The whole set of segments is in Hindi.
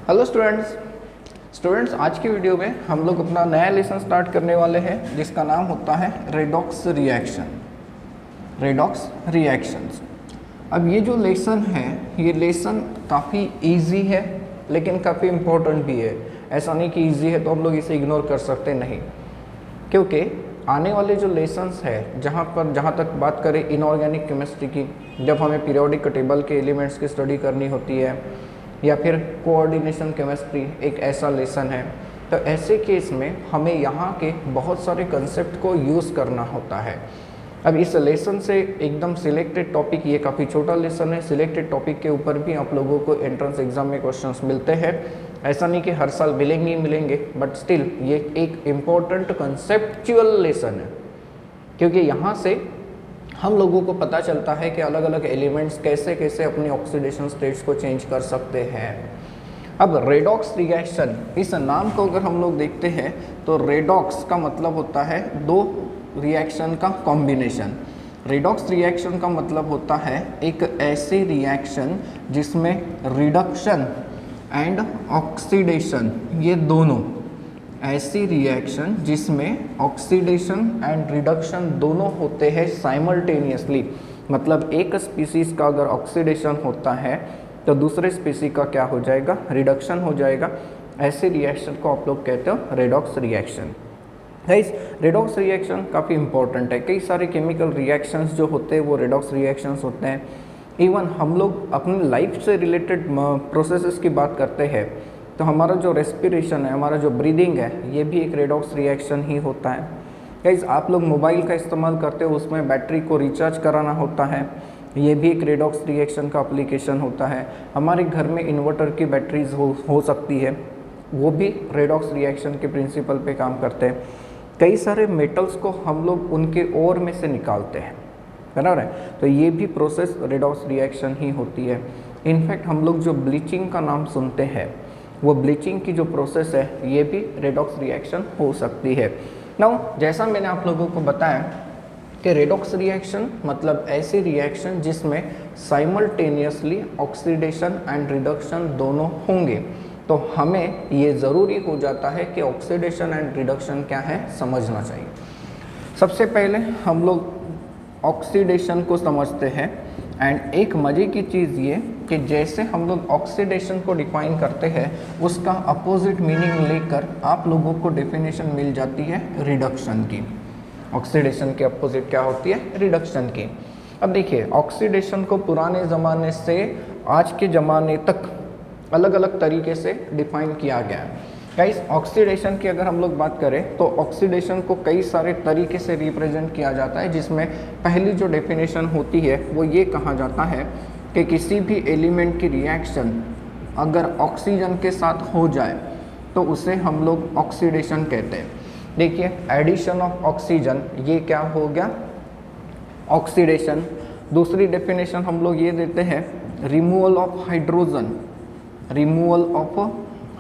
हेलो स्टूडेंट्स आज की वीडियो में हम लोग अपना नया लेसन स्टार्ट करने वाले हैं जिसका नाम होता है रेडॉक्स रिएक्शंस। अब ये जो लेसन है ये लेसन काफ़ी इजी है लेकिन काफ़ी इम्पोर्टेंट भी है। ऐसा नहीं कि इजी है तो हम लोग इसे इग्नोर कर सकते, नहीं, क्योंकि आने वाले जो लेसन्स है जहाँ तक बात करें इनऑर्गेनिक केमिस्ट्री की, जब हमें पीरियोडिक टेबल के एलिमेंट्स की स्टडी करनी होती है या फिर कोऑर्डिनेशन केमिस्ट्री एक ऐसा लेसन है, तो ऐसे केस में हमें यहाँ के बहुत सारे कंसेप्ट को यूज़ करना होता है। अब इस लेसन से एकदम सिलेक्टेड टॉपिक, ये काफ़ी छोटा लेसन है, सिलेक्टेड टॉपिक के ऊपर भी आप लोगों को एंट्रेंस एग्जाम में क्वेश्चंस मिलते हैं। ऐसा नहीं कि हर साल मिलेंगे, बट स्टिल ये एक इम्पोर्टेंट कंसेप्चुअल लेसन है, क्योंकि यहाँ से हम लोगों को पता चलता है कि अलग अलग एलिमेंट्स कैसे कैसे अपनी ऑक्सीडेशन स्टेट्स को चेंज कर सकते हैं। अब रेडॉक्स रिएक्शन, इस नाम को अगर हम लोग देखते हैं तो रेडॉक्स का मतलब होता है दो रिएक्शन का कॉम्बिनेशन। रेडॉक्स रिएक्शन का मतलब होता है एक ऐसी रिएक्शन जिसमें रिडक्शन एंड ऑक्सीडेशन, ये दोनों, ऐसी रिएक्शन जिसमें ऑक्सीडेशन एंड रिडक्शन दोनों होते हैं साइमल्टेनियसली। मतलब एक स्पीसीज का अगर ऑक्सीडेशन होता है तो दूसरे स्पीसीज का क्या हो जाएगा, रिडक्शन हो जाएगा। ऐसे रिएक्शन को आप लोग कहते हो redox reaction. Guys, redox reaction काफ़ी इंपॉर्टेंट है। कई सारे केमिकल रिएक्शंस जो होते हैं वो रेडॉक्स रिएक्शंस होते हैं। इवन हम लोग अपनी लाइफ से रिलेटेड प्रोसेसेस की बात करते हैं तो हमारा जो रेस्पिरेशन है, हमारा जो ब्रीदिंग है, ये भी एक रेडॉक्स रिएक्शन ही होता है। गाइस, आप लोग मोबाइल का इस्तेमाल करते हो, उसमें बैटरी को रिचार्ज कराना होता है, ये भी एक रेडॉक्स रिएक्शन का एप्लीकेशन होता है। हमारे घर में इन्वर्टर की बैटरीज हो सकती है, वो भी रेडॉक्स रिएक्शन के प्रिंसिपल पे काम करते हैं। कई सारे मेटल्स को हम लोग उनके ओर में से निकालते हैं, बराबर है, तो ये भी प्रोसेस रेडॉक्स रिएक्शन ही होती है। इनफैक्ट हम लोग जो ब्लीचिंग का नाम सुनते हैं, वो ब्लीचिंग की जो प्रोसेस है ये भी रेडॉक्स रिएक्शन हो सकती है। नाउ, जैसा मैंने आप लोगों को बताया कि रेडॉक्स रिएक्शन मतलब ऐसी रिएक्शन जिसमें साइमल्टेनियसली ऑक्सीडेशन एंड रिडक्शन दोनों होंगे, तो हमें ये ज़रूरी हो जाता है कि ऑक्सीडेशन एंड रिडक्शन क्या है समझना चाहिए। सबसे पहले हम लोग ऑक्सीडेशन को समझते हैं। एंड एक मज़े की चीज़ ये कि जैसे हम लोग ऑक्सीडेशन को डिफाइन करते हैं उसका अपोजिट मीनिंग लेकर आप लोगों को डेफिनेशन मिल जाती है रिडक्शन की। ऑक्सीडेशन के अपोजिट क्या होती है, रिडक्शन की। अब देखिए, ऑक्सीडेशन को पुराने ज़माने से आज के ज़माने तक अलग अलग तरीके से डिफाइन किया गया है। गाइस, ऑक्सीडेशन की अगर हम लोग बात करें तो ऑक्सीडेशन को कई सारे तरीके से रिप्रेजेंट किया जाता है, जिसमें पहली जो डेफिनेशन होती है वो ये कहा जाता है कि किसी भी एलिमेंट की रिएक्शन अगर ऑक्सीजन के साथ हो जाए तो उसे हम लोग ऑक्सीडेशन कहते हैं। देखिए, एडिशन ऑफ ऑक्सीजन, ये क्या हो गया, ऑक्सीडेशन। दूसरी डेफिनेशन हम लोग ये देते हैं, रिमूवल ऑफ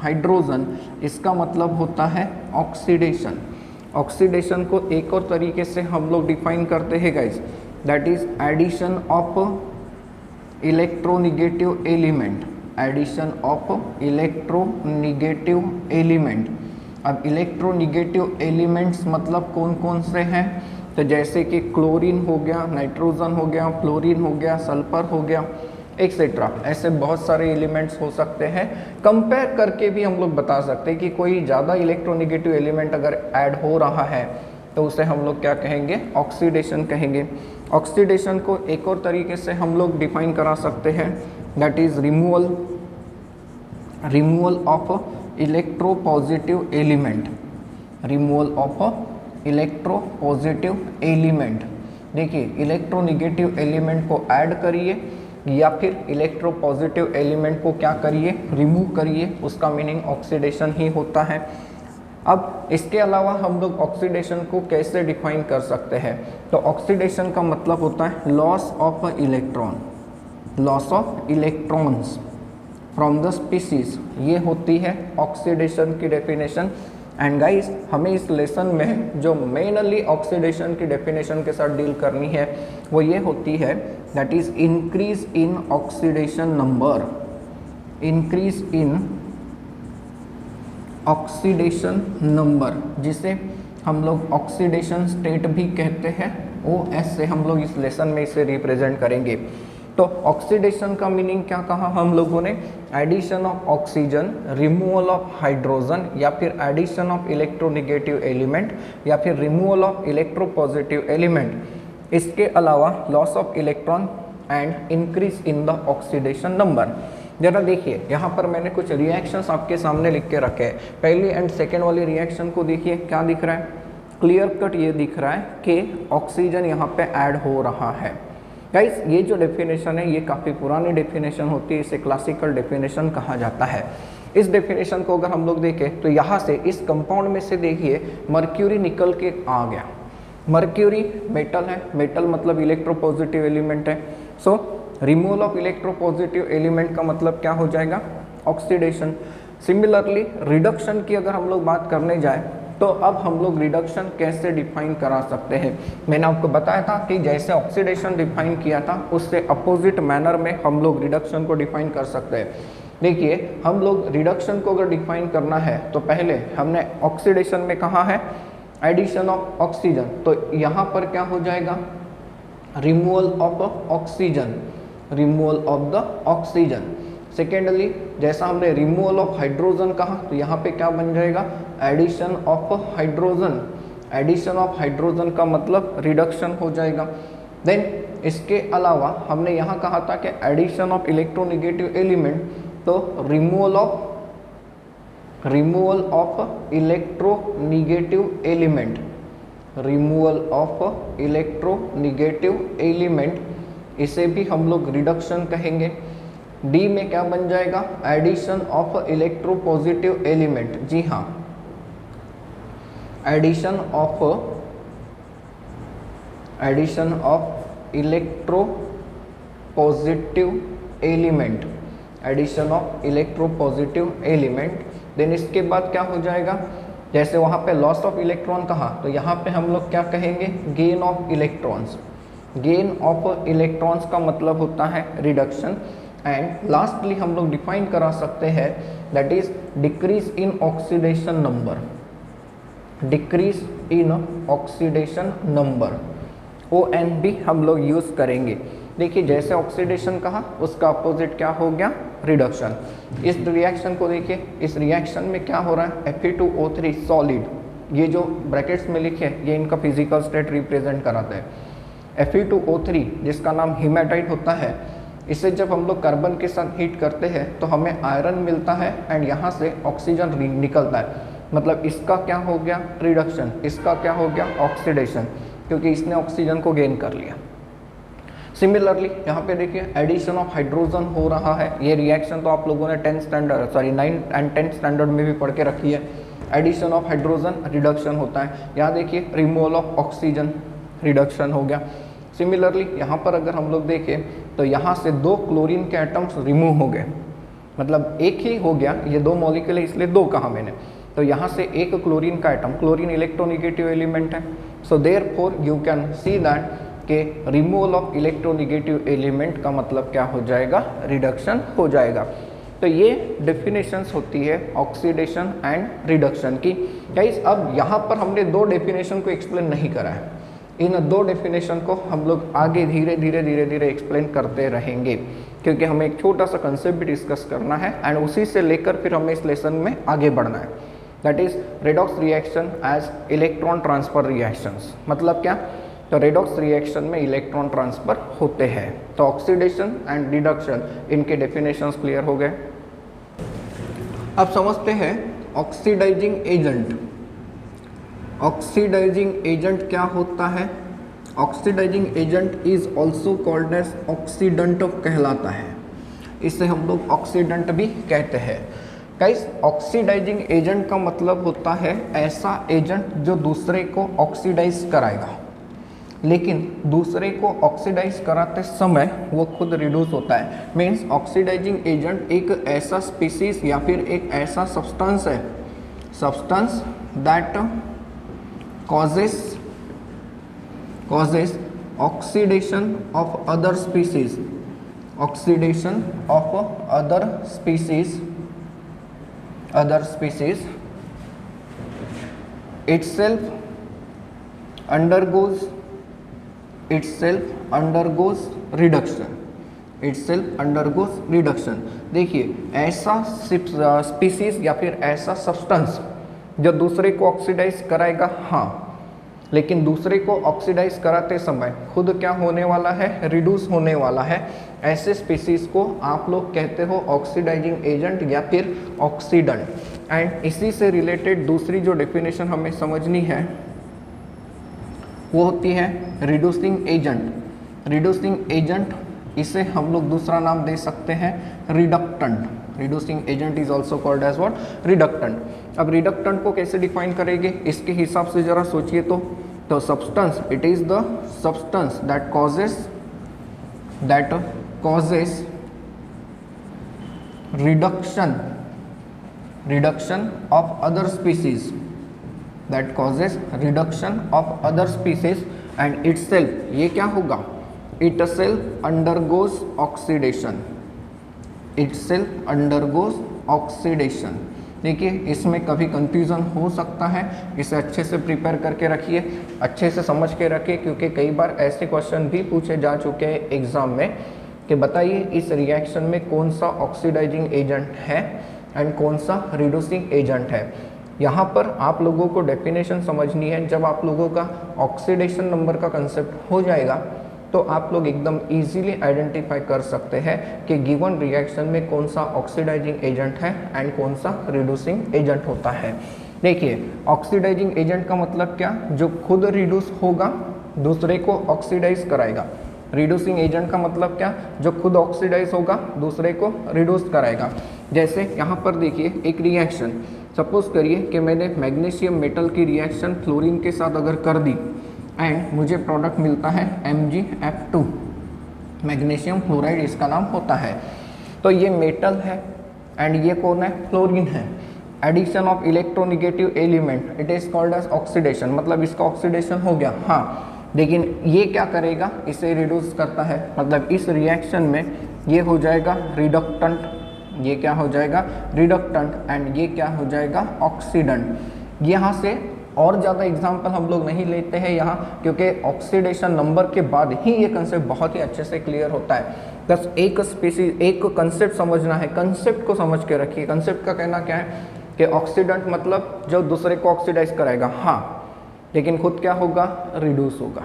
हाइड्रोजन, इसका मतलब होता है ऑक्सीडेशन। ऑक्सीडेशन को एक और तरीके से हम लोग डिफाइन करते हैं guys, that is addition of electronegative element. अब इलेक्ट्रोनिगेटिव एलिमेंट्स मतलब कौन कौन से हैं, तो जैसे कि क्लोरीन हो गया, नाइट्रोजन हो गया, फ्लोरीन हो गया, सल्फर हो गया, एक्सेट्रा। ऐसे बहुत सारे एलिमेंट्स हो सकते हैं। कंपेयर करके भी हम लोग बता सकते हैं कि कोई ज़्यादा इलेक्ट्रोनिगेटिव एलिमेंट अगर ऐड हो रहा है तो उसे हम लोग क्या कहेंगे, ऑक्सीडेशन कहेंगे। ऑक्सीडेशन को एक और तरीके से हम लोग डिफाइन करा सकते हैं, that is removal of electropositive element. देखिए, इलेक्ट्रोनिगेटिव एलिमेंट को ऐड करिए या फिर इलेक्ट्रोपॉजिटिव एलिमेंट को क्या करिए, रिमूव करिए, उसका मीनिंग ऑक्सीडेशन ही होता है। अब इसके अलावा हम लोग ऑक्सीडेशन को कैसे डिफाइन कर सकते हैं, तो ऑक्सीडेशन का मतलब होता है loss of electrons from the species, ये होती है ऑक्सीडेशन की डेफिनेशन। एंड गाइस, हमें इस लेसन में जो मेनली ऑक्सीडेशन की डेफिनेशन के साथ डील करनी है वो ये होती है, that is increase in oxidation number, increase in oxidation number, जिसे हम लोग ऑक्सीडेशन स्टेट भी कहते हैं, OS से हम लोग इस लेसन में इसे रिप्रेजेंट करेंगे। तो ऑक्सीडेशन का मीनिंग क्या कहा हम लोगों ने? Addition of oxygen, removal of hydrogen, या फिर एडिशन ऑफ इलेक्ट्रोनेगेटिव एलिमेंट, या फिर रिमूवल ऑफ इलेक्ट्रोपॉजिटिव एलिमेंट। इसके अलावा loss of electron and increase in the oxidation number. जरा देखिए, यहाँ पर मैंने कुछ रिएक्शंस आपके सामने लिख के रखे हैं। पहली एंड सेकेंड वाली रिएक्शन को देखिए, क्या दिख रहा है? क्लियर कट ये दिख रहा है कि ऑक्सीजन यहाँ पे ऐड हो रहा है। गाइस, ये जो डेफिनेशन है ये काफ़ी पुरानी डेफिनेशन होती है, इसे क्लासिकल डेफिनेशन कहा जाता है। इस डेफिनेशन को अगर हम लोग देखें तो यहाँ से इस कंपाउंड में से देखिए मर्क्यूरी निकल के आ गया। मर्क्यूरी मेटल है, मेटल मतलब इलेक्ट्रोपॉजिटिव एलिमेंट है। सो रिमूवल ऑफ इलेक्ट्रोपॉजिटिव एलिमेंट का मतलब क्या हो जाएगा? ऑक्सीडेशन। सिमिलरली रिडक्शन की अगर हम लोग बात करने जाए तो अब हम लोग रिडक्शन कैसे डिफाइन करा सकते हैं? मैंने आपको बताया था कि जैसे ऑक्सीडेशन डिफाइन किया था उससे अपोजिट मैनर में हम लोग रिडक्शन को डिफाइन कर सकते हैं। देखिए, हम लोग रिडक्शन को अगर डिफाइन करना है तो पहले हमने ऑक्सीडेशन में कहा है एडिशन ऑफ ऑक्सीजन, तो यहाँ पर क्या हो जाएगा? Removal of oxygen, removal of the oxygen. Secondly, जैसा हमने रिमूवल ऑफ हाइड्रोजन कहा तो यहाँ पे क्या बन जाएगा? Addition of hydrogen. Addition of hydrogen का मतलब रिडक्शन हो जाएगा। देन इसके अलावा हमने यहाँ कहा था कि एडिशन ऑफ इलेक्ट्रोनेगेटिव एलिमेंट, तो removal of electronegative element, removal of electronegative element, इसे भी हम लोग रिडक्शन कहेंगे। डी में क्या बन जाएगा? Addition of electropositive element. जी हाँ, addition of electropositive element, addition of electropositive element. Then इसके बाद क्या हो जाएगा? जैसे वहाँ पे लॉस ऑफ इलेक्ट्रॉन कहा तो यहाँ पे हम लोग क्या कहेंगे? Gain of electrons. Gain of electrons का मतलब होता है रिडक्शन। एंड लास्टली हम लोग डिफाइन करा सकते हैं that is decrease in oxidation number, decrease in oxidation number, ON भी हम लोग यूज करेंगे। देखिए, जैसे ऑक्सीडेशन कहा उसका अपोजिट क्या हो गया? रिडक्शन। इस रिएक्शन को देखिए, इस रिएक्शन में क्या हो रहा है? Fe2O3 सॉलिड, ये जो ब्रैकेट्स में लिखे ये इनका फिजिकल स्टेट रिप्रेजेंट कराते हैं। Fe2O3 जिसका नाम हीमेटाइट होता है, इसे जब हम लोग कार्बन के साथ हीट करते हैं तो हमें आयरन मिलता है एंड यहाँ से ऑक्सीजन निकलता है। मतलब इसका क्या हो गया? रिडक्शन। इसका क्या हो गया? ऑक्सीडेशन, क्योंकि इसने ऑक्सीजन को गेन कर लिया। सिमिलरली यहाँ पे देखिए एडिशन ऑफ हाइड्रोजन हो रहा है। ये रिएक्शन तो आप लोगों ने 9th एंड 10th स्टैंडर्ड में भी पढ़ के रखी है। एडिशन ऑफ हाइड्रोजन रिडक्शन होता है। यहाँ देखिए रिमूवल ऑफ ऑक्सीजन, रिडक्शन हो गया। सिमिलरली यहाँ पर अगर हम लोग देखें तो यहाँ से 2 क्लोरीन के एटम्स रिमूव हो गए, मतलब एक ही हो गया, ये 2 मॉलिक्यूल है इसलिए 2 कहा मैंने। तो यहाँ से एक क्लोरीन का एटम, क्लोरीन इलेक्ट्रोनेगेटिव एलिमेंट है, so therefore you can see that के रिमूवल ऑफ इलेक्ट्रोनेगेटिव एलिमेंट का मतलब क्या हो जाएगा? रिडक्शन हो जाएगा। तो ये डेफिनेशंस होती है ऑक्सीडेशन एंड रिडक्शन की। गाइस, अब यहाँ पर हमने 2 डेफिनेशन को एक्सप्लेन नहीं करा है, इन 2 डेफिनेशन को हम लोग आगे धीरे धीरे एक्सप्लेन करते रहेंगे, क्योंकि हमें एक छोटा सा कंसेप्ट भी डिस्कस करना है एंड उसी से लेकर फिर हमें इस लेसन में आगे बढ़ना है। That is redox reaction as electron transfer reactions. मतलब क्या? तो रेडॉक्स रिएक्शन में इलेक्ट्रॉन ट्रांसफर होते हैं। तो ऑक्सीडेशन एंड रिडक्शन, इनके डेफिनेशंस क्लियर हो गए। अब समझते हैं ऑक्सीडाइजिंग एजेंट। ऑक्सीडाइजिंग एजेंट क्या होता है? Oxidising agent is also called as oxidant कहलाता है। इसे हम लोग ऑक्सीडेंट भी कहते हैं। गाइस, ऑक्सीडाइजिंग एजेंट का मतलब होता है ऐसा एजेंट जो दूसरे को ऑक्सीडाइज कराएगा, लेकिन दूसरे को ऑक्सीडाइज कराते समय वो खुद रिड्यूस होता है। मीन्स ऑक्सीडाइजिंग एजेंट एक ऐसा स्पीसीज या फिर एक ऐसा सब्सटेंस है, substance that causes oxidation of other species, oxidation of other species itself undergoes reduction। देखिए ऐसा स्पीसीज या फिर ऐसा सब्सटेंस जो दूसरे को ऑक्सीडाइज कराएगा, हाँ, लेकिन दूसरे को ऑक्सीडाइज कराते समय खुद क्या होने वाला है, रिड्यूस होने वाला है। ऐसे स्पीसीज को आप लोग कहते हो ऑक्सीडाइजिंग एजेंट या फिर ऑक्सीडेंट। एंड इसी से रिलेटेड दूसरी जो डेफिनेशन हमें समझनी है वो होती है रिड्यूसिंग एजेंट। रिड्यूसिंग एजेंट, इसे हम लोग दूसरा नाम दे सकते हैं reductant. Reducing agent is also called as what, reductant. अब रिडक्टेंट को कैसे डिफाइन करेंगे इसके हिसाब से जरा सोचिए तो substance, it is the substance that causes reduction of other species, that causes reduction of other species and itself, ये क्या होगा, itself undergoes oxidation, itself undergoes oxidation। देखिए इसमें कभी कंफ्यूजन हो सकता है, इसे अच्छे से प्रिपेयर करके रखिए, अच्छे से समझ के रखिए, क्योंकि कई बार ऐसे क्वेश्चन भी पूछे जा चुके हैं एग्जाम में कि बताइए इस रिएक्शन में कौन सा ऑक्सीडाइजिंग एजेंट है एंड कौन सा रिड्यूसिंग एजेंट है। यहाँ पर आप लोगों को डेफिनेशन समझनी है। जब आप लोगों का ऑक्सीडेशन नंबर का कंसेप्ट हो जाएगा तो आप लोग एकदम इजीली आइडेंटिफाई कर सकते हैं कि गिवन रिएक्शन में कौन सा ऑक्सीडाइजिंग एजेंट है एंड कौन सा रिड्यूसिंग एजेंट होता है। देखिए ऑक्सीडाइजिंग एजेंट का मतलब क्या, जो खुद रिड्यूस होगा दूसरे को ऑक्सीडाइज कराएगा। रिड्यूसिंग एजेंट का मतलब क्या, जो खुद ऑक्सीडाइज होगा दूसरे को रिड्यूस कराएगा। जैसे यहाँ पर देखिए एक रिएक्शन, सपोज करिए कि मैंने मैग्नीशियम मेटल की रिएक्शन फ्लोरीन के साथ अगर कर दी एंड मुझे प्रोडक्ट मिलता है MgF2, मैग्नीशियम फ्लोराइड इसका नाम होता है। तो ये मेटल है एंड ये कौन है, फ्लोरीन है। Addition of electronegative element, it is called as oxidation, मतलब इसका ऑक्सीडेशन हो गया, हाँ, लेकिन ये क्या करेगा, इसे रिड्यूस करता है, मतलब इस रिएक्शन में ये हो जाएगा रिडक्टेंट, ये क्या हो जाएगा रिडक्टेंट, एंड ये क्या हो जाएगा ऑक्सीडेंट। यहाँ से और ज़्यादा एग्जाम्पल हम लोग नहीं लेते हैं यहाँ, क्योंकि ऑक्सीडेशन नंबर के बाद ही ये कंसेप्ट बहुत ही अच्छे से क्लियर होता है। बस एक स्पीसीज, एक कंसेप्ट समझना है, कंसेप्ट को समझ के रखिए। कंसेप्ट का कहना क्या है कि ऑक्सीडेंट मतलब जो दूसरे को ऑक्सीडाइज कराएगा, हाँ, लेकिन खुद क्या होगा, रिड्यूस होगा।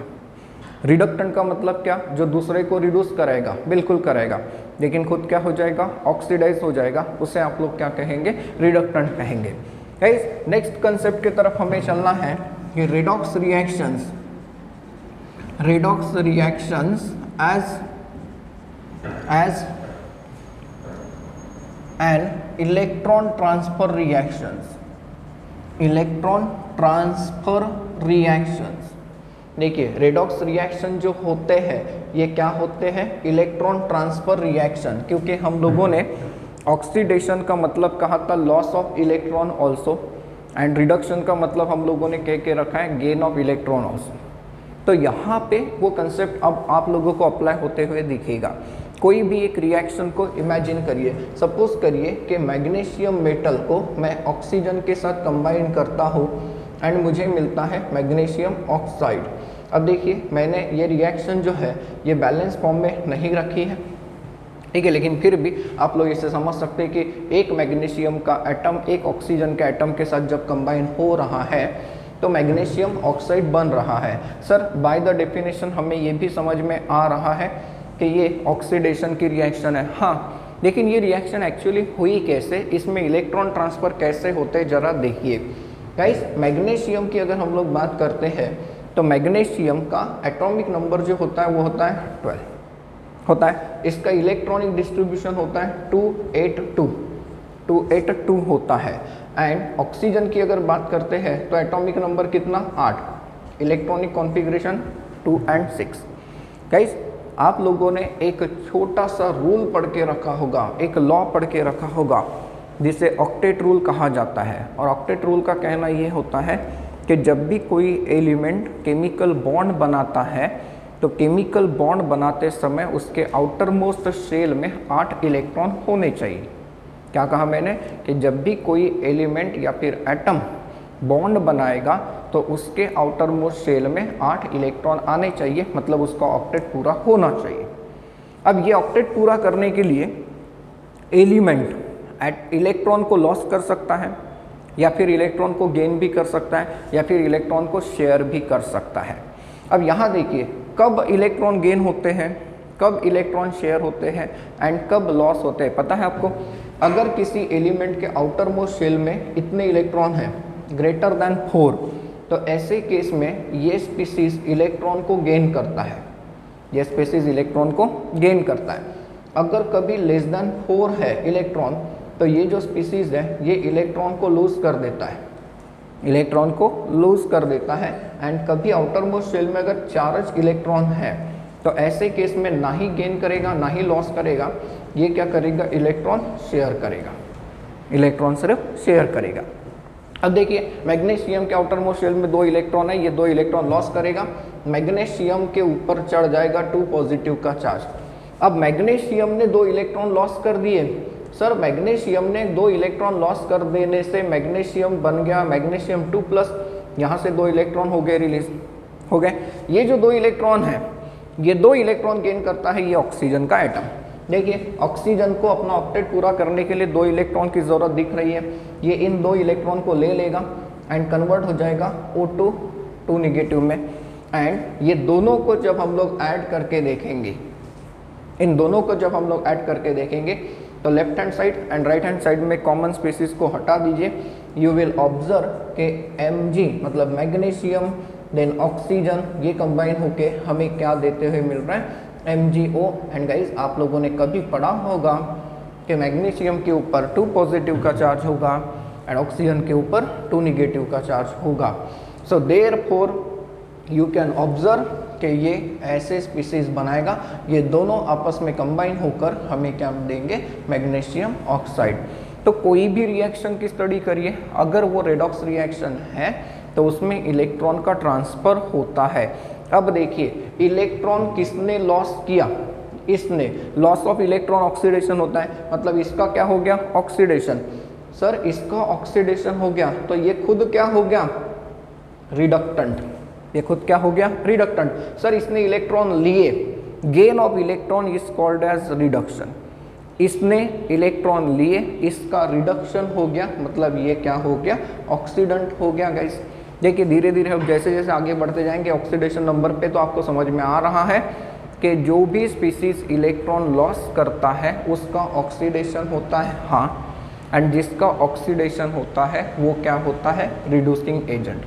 रिडक्टेंट का मतलब क्या, जो दूसरे को रिड्यूस कराएगा, बिल्कुल कराएगा, लेकिन खुद क्या हो जाएगा, ऑक्सीडाइज हो जाएगा, उसे आप लोग क्या कहेंगे, रिडक्टेंट कहेंगे। गाइस नेक्स्ट कंसेप्ट की तरफ हमें चलना है कि redox reactions as an electron transfer reactions. देखिए रेडॉक्स रिएक्शन जो होते हैं ये क्या होते हैं, इलेक्ट्रॉन ट्रांसफर रिएक्शन, क्योंकि हम लोगों ने ऑक्सीडेशन का मतलब कहा था loss of electron also, and reduction का मतलब हम लोगों ने कह के रखा है गेन ऑफ इलेक्ट्रॉन ऑल्सो। तो यहाँ पे वो कंसेप्ट अब आप लोगों को अप्लाई होते हुए दिखेगा। कोई भी एक रिएक्शन को इमेजिन करिए, सपोज करिए कि मैग्नीशियम मेटल को मैं ऑक्सीजन के साथ कंबाइन करता हूँ एंड मुझे मिलता है मैग्नीशियम ऑक्साइड। अब देखिए मैंने ये रिएक्शन जो है ये बैलेंस फॉर्म में नहीं रखी है, ठीक है, लेकिन फिर भी आप लोग इसे समझ सकते हैं कि एक मैग्नीशियम का एटम एक ऑक्सीजन के एटम के साथ जब कंबाइन हो रहा है तो मैग्नीशियम ऑक्साइड बन रहा है। सर बाय द डेफिनेशन हमें ये भी समझ में आ रहा है कि ये ऑक्सीडेशन की रिएक्शन है, हाँ, लेकिन ये रिएक्शन एक्चुअली हुई कैसे, इसमें इलेक्ट्रॉन ट्रांसफ़र कैसे होते जरा देखिए। गाइस मैग्नीशियम की अगर हम लोग बात करते हैं तो मैग्नीशियम का एटॉमिक नंबर जो होता है वो होता है 12 होता है। इसका इलेक्ट्रॉनिक डिस्ट्रीब्यूशन होता है 282 होता है। एंड ऑक्सीजन की अगर बात करते हैं तो एटॉमिक नंबर कितना, 8, इलेक्ट्रॉनिक कॉन्फ़िगरेशन 2 and 6। गाइस आप लोगों ने एक छोटा सा रूल पढ़ के रखा होगा, एक लॉ पढ़ के रखा होगा जिसे ऑक्टेट रूल कहा जाता है। और ऑक्टेट रूल का कहना ये होता है कि जब भी कोई एलिमेंट केमिकल बॉन्ड बनाता है तो केमिकल बॉन्ड बनाते समय उसके आउटर मोस्ट शेल में 8 इलेक्ट्रॉन होने चाहिए। क्या कहा मैंने कि जब भी कोई एलिमेंट या फिर एटम बॉन्ड बनाएगा तो उसके आउटर मोस्ट शेल में 8 इलेक्ट्रॉन आने चाहिए, मतलब उसका ऑक्टेट पूरा होना चाहिए। अब ये ऑक्टेट पूरा करने के लिए एलिमेंट इलेक्ट्रॉन को लॉस कर सकता है, या फिर इलेक्ट्रॉन को गेन भी कर सकता है, या फिर इलेक्ट्रॉन को शेयर भी कर सकता है। अब यहाँ देखिए कब इलेक्ट्रॉन गेन होते हैं, कब इलेक्ट्रॉन शेयर होते हैं एंड कब लॉस होते हैं, पता है आपको? अगर किसी एलिमेंट के आउटर मोस्ट शेल में इतने इलेक्ट्रॉन हैं ग्रेटर देन 4, तो ऐसे केस में ये स्पीसीज इलेक्ट्रॉन को गेन करता है, ये स्पीसीज इलेक्ट्रॉन को गेन करता है। अगर कभी लेस देन 4 है इलेक्ट्रॉन, तो ये जो स्पीसीज है ये इलेक्ट्रॉन को लूज कर देता है, इलेक्ट्रॉन को लूज कर देता है। एंड कभी आउटर मोस्ट शेल में अगर चार्ज इलेक्ट्रॉन है तो ऐसे केस में ना ही गेन करेगा ना ही लॉस करेगा, ये क्या करेगा? इलेक्ट्रॉन शेयर करेगा, इलेक्ट्रॉन सिर्फ शेयर करेगा। अब देखिए मैग्नीशियम के आउटर मोस्ट शेल में 2 इलेक्ट्रॉन है, ये 2 इलेक्ट्रॉन लॉस करेगा, मैग्नीशियम के ऊपर चढ़ जाएगा 2 पॉजिटिव का चार्ज। अब मैग्नीशियम ने 2 इलेक्ट्रॉन लॉस कर दिए, सर मैग्नीशियम ने 2 इलेक्ट्रॉन लॉस कर देने से मैग्नीशियम बन गया मैग्नीशियम 2+, यहाँ से 2 इलेक्ट्रॉन हो गए रिलीज हो गए। ये जो 2 इलेक्ट्रॉन है ये 2 इलेक्ट्रॉन गेन करता है ये ऑक्सीजन का एटम। देखिए ऑक्सीजन को अपना ऑक्टेट पूरा करने के लिए 2 इलेक्ट्रॉन की ज़रूरत दिख रही है, ये इन 2 इलेक्ट्रॉन को ले लेगा एंड कन्वर्ट हो जाएगा O2 2 नेगेटिव में। एंड ये दोनों को जब हम लोग ऐड करके देखेंगे, इन दोनों को जब हम लोग ऐड करके देखेंगे तो left hand side and right hand side में कॉमन स्पीसीज को हटा दीजिए, यू विल ऑब्जर्व के Mg मतलब मैग्नीशियम देन ऑक्सीजन ये कंबाइन होके हमें क्या देते हुए मिल रहा है? MgO। एंड गाइज आप लोगों ने कभी पढ़ा होगा कि मैग्नीशियम के ऊपर 2 पॉजिटिव का चार्ज होगा एंड ऑक्सीजन के ऊपर 2 नेगेटिव का चार्ज होगा। So therefore you can observe कि ये ऐसे स्पीसीज बनाएगा, ये दोनों आपस में कंबाइन होकर हमें क्या देंगे? Magnesium oxide. तो कोई भी रिएक्शन की स्टडी करिए, अगर वो रेडॉक्स रिएक्शन है तो उसमें इलेक्ट्रॉन का ट्रांसफर होता है। अब देखिए इलेक्ट्रॉन किसने लॉस किया? इसने। लॉस ऑफ इलेक्ट्रॉन ऑक्सीडेशन होता है, मतलब इसका क्या हो गया? ऑक्सीडेशन। सर इसका ऑक्सीडेशन हो गया तो ये खुद क्या हो गया? रिडक्टेंट। ये खुद क्या हो गया? रिडक्टेंट। सर इसने इलेक्ट्रॉन लिए, gain of electron is called as reduction. इसने इलेक्ट्रॉन लिए, इसका रिडक्शन हो गया, मतलब ये क्या हो गया? ऑक्सीडेंट हो गया गाइस। देखिए धीरे धीरे हम जैसे जैसे आगे बढ़ते जाएंगे ऑक्सीडेशन नंबर पे तो आपको समझ में आ रहा है कि जो भी स्पीसीज इलेक्ट्रॉन लॉस करता है उसका ऑक्सीडेशन होता है, हाँ, एंड जिसका ऑक्सीडेशन होता है वो क्या होता है? Reducing agent.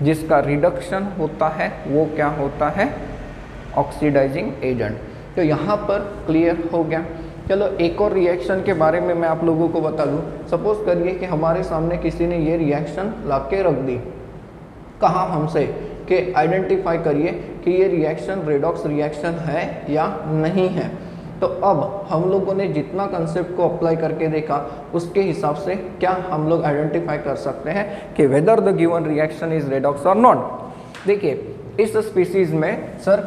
जिसका रिडक्शन होता है वो क्या होता है? Oxidising agent. तो यहाँ पर क्लियर हो गया। चलो एक और रिएक्शन के बारे में मैं आप लोगों को बता दूँ। सपोज करिए कि हमारे सामने किसी ने ये रिएक्शन ला के रख दी, कहा हमसे कि आइडेंटिफाई करिए कि ये रिएक्शन रेडॉक्स रिएक्शन है या नहीं है। तो अब हम लोगों ने जितना कंसेप्ट को अप्लाई करके देखा उसके हिसाब से क्या हम लोग आइडेंटिफाई कर सकते हैं कि whether the given reaction is redox और नॉट। देखिए इस स्पीसीज में सर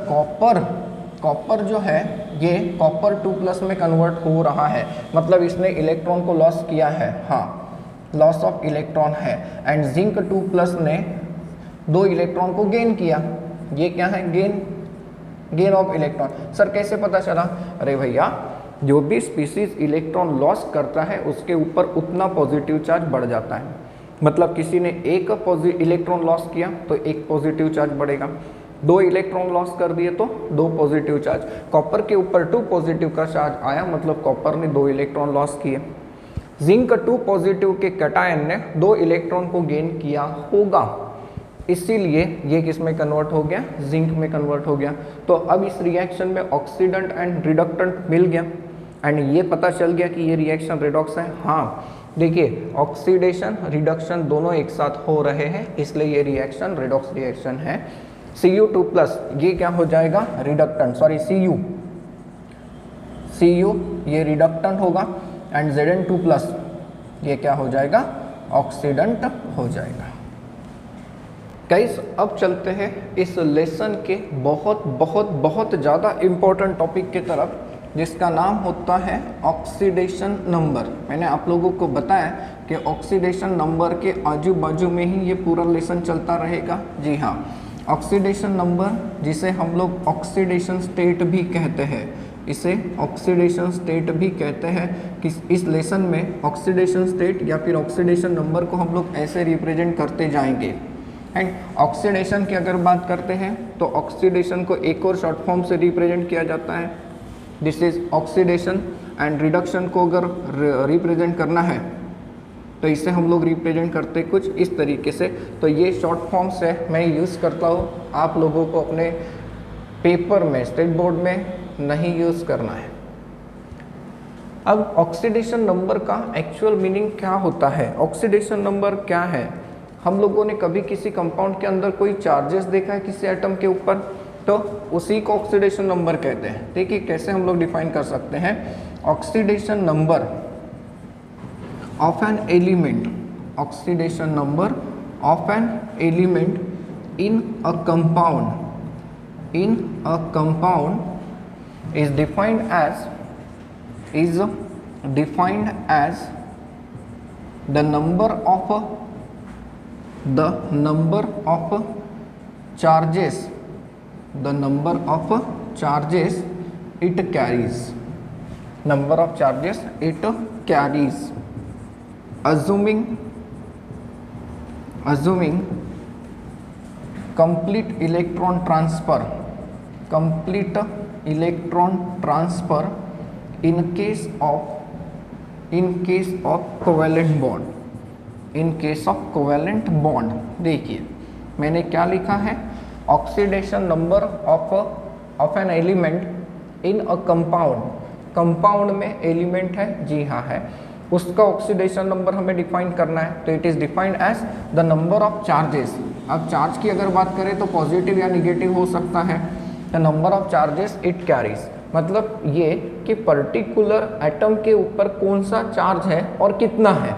कॉपर जो है ये कॉपर 2+ में कन्वर्ट हो रहा है, मतलब इसने इलेक्ट्रॉन को लॉस किया है, हाँ लॉस ऑफ इलेक्ट्रॉन है। एंड जिंक 2+ ने 2 इलेक्ट्रॉन को गेन किया, ये क्या है? Gain of electron. सर कैसे पता चला? अरे भैया जो भी स्पीसीज इलेक्ट्रॉन लॉस करता है उसके ऊपर उतना पॉजिटिव चार्ज बढ़ जाता है, मतलब किसी ने 1 इलेक्ट्रॉन लॉस किया तो 1 पॉजिटिव चार्ज बढ़ेगा, 2 इलेक्ट्रॉन लॉस कर दिए तो 2 पॉजिटिव चार्ज। कॉपर के ऊपर 2 पॉजिटिव का चार्ज आया, मतलब कॉपर ने 2 इलेक्ट्रॉन लॉस किए। जिंक 2 पॉजिटिव के कैटायन ने 2 इलेक्ट्रॉन को गेन किया होगा, इसीलिए ये किस में कन्वर्ट हो गया? जिंक में कन्वर्ट हो गया। तो अब इस रिएक्शन में ऑक्सीडेंट एंड रिडक्टेंट मिल गया एंड ये पता चल गया कि ये रिएक्शन रेडॉक्स है। हाँ देखिए ऑक्सीडेशन रिडक्शन दोनों एक साथ हो रहे हैं, इसलिए ये रिएक्शन रेडॉक्स रिएक्शन है। Cu2+ ये क्या हो जाएगा? रिडक्टेंट, सॉरी Cu ये रिडक्टेंट होगा एंड Zn2+ ये क्या हो जाएगा? ऑक्सीडेंट हो जाएगा। गाइस अब चलते हैं इस लेसन के बहुत बहुत बहुत ज़्यादा इम्पोर्टेंट टॉपिक की तरफ, जिसका नाम होता है ऑक्सीडेशन नंबर। मैंने आप लोगों को बताया कि ऑक्सीडेशन नंबर के आजू बाजू में ही ये पूरा लेसन चलता रहेगा। जी हाँ, ऑक्सीडेशन नंबर जिसे हम लोग ऑक्सीडेशन स्टेट भी कहते हैं, इसे ऑक्सीडेशन स्टेट भी कहते हैं कि इस लेसन में ऑक्सीडेशन स्टेट या फिर ऑक्सीडेशन नंबर को हम लोग ऐसे रिप्रेजेंट करते जाएंगे। एंड ऑक्सीडेशन की अगर बात करते हैं तो ऑक्सीडेशन को एक और शॉर्ट फॉर्म से रिप्रेजेंट किया जाता है, this is oxidation. And reduction को अगर रिप्रेजेंट करना है तो इसे हम लोग रिप्रेजेंट करते कुछ इस तरीके से। तो ये शॉर्ट फॉर्म्स है, मैं यूज़ करता हूँ, आप लोगों को अपने पेपर में स्टेट बोर्ड में नहीं यूज़ करना है। अब ऑक्सीडेशन नंबर का एक्चुअल मीनिंग क्या होता है, ऑक्सीडेशन नंबर क्या है? हम लोगों ने कभी किसी कंपाउंड के अंदर कोई चार्जेस देखा है किसी एटम के ऊपर, तो उसी को ऑक्सीडेशन नंबर कहते हैं। देखिए कैसे हम लोग डिफाइन कर सकते हैं, oxidation number of an element, oxidation number of an element in a compound, in a compound is defined as the number of charges, the number of charges it carries, number of charges it carries, assuming complete electron transfer in case of covalent bond, in case of covalent bond। देखिए मैंने क्या लिखा है, oxidation number of an element in a compound, compound में एलिमेंट है, जी हाँ है, उसका ऑक्सीडेशन नंबर हमें डिफाइन करना है। तो it is defined as the number of charges. अब चार्ज की अगर बात करें तो पॉजिटिव या निगेटिव हो सकता है। The number of charges it carries, मतलब ये कि पर्टिकुलर एटम के ऊपर कौन सा चार्ज है और कितना है,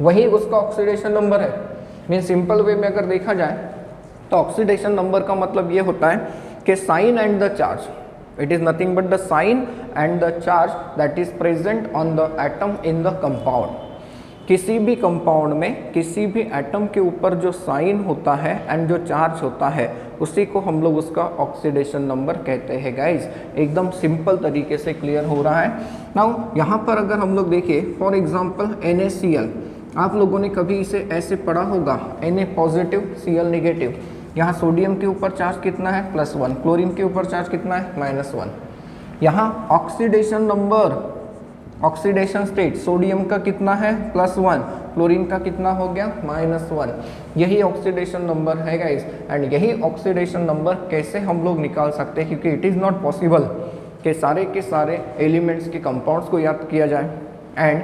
वही उसका ऑक्सीडेशन नंबर है। मीन सिंपल वे में अगर देखा जाए तो ऑक्सीडेशन नंबर का मतलब ये होता है कि sign and the charge, it is nothing but the sign and the charge that is present on the atom in the compound। किसी भी कंपाउंड में किसी भी एटम के ऊपर जो साइन होता है एंड जो चार्ज होता है उसी को हम लोग उसका ऑक्सीडेशन नंबर कहते हैं। गाइज एकदम सिंपल तरीके से क्लियर हो रहा है। नाउ यहाँ पर अगर हम लोग देखें फॉर एग्जांपल NaCl, आप लोगों ने कभी इसे ऐसे पढ़ा होगा, Na पॉजिटिव Cl नेगेटिव। यहाँ सोडियम के ऊपर चार्ज कितना है, +1, क्लोरीन के ऊपर चार्ज कितना है, -1। यहाँ oxidation number, oxidation state sodium का कितना है, +1, क्लोरीन का कितना हो गया, -1। यही ऑक्सीडेशन नंबर है गाइस। एंड यही ऑक्सीडेशन नंबर कैसे हम लोग निकाल सकते हैं, क्योंकि इट इज़ नॉट पॉसिबल कि सारे के सारे एलिमेंट्स के कंपाउंड्स को याद किया जाए एंड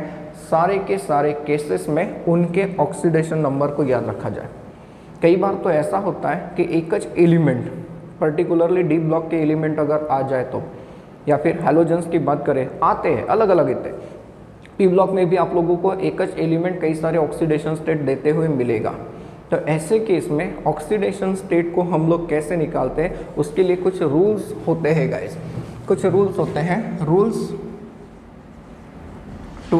सारे के सारे केसेस में उनके ऑक्सीडेशन नंबर को याद रखा जाए। कई बार तो ऐसा होता है कि एक ज एलिमेंट, पर्टिकुलरली डी ब्लॉक के एलिमेंट अगर आ जाए तो, या फिर हैलोजेंस की बात करें, आते हैं अलग अलग इतने, पी ब्लॉक में भी आप लोगों को एक ज एलिमेंट कई सारे ऑक्सीडेशन स्टेट देते हुए मिलेगा। तो ऐसे केस में ऑक्सीडेशन स्टेट को हम लोग कैसे निकालते हैं, उसके लिए कुछ रूल्स होते हैं गाइस, कुछ रूल्स होते हैं। Rules to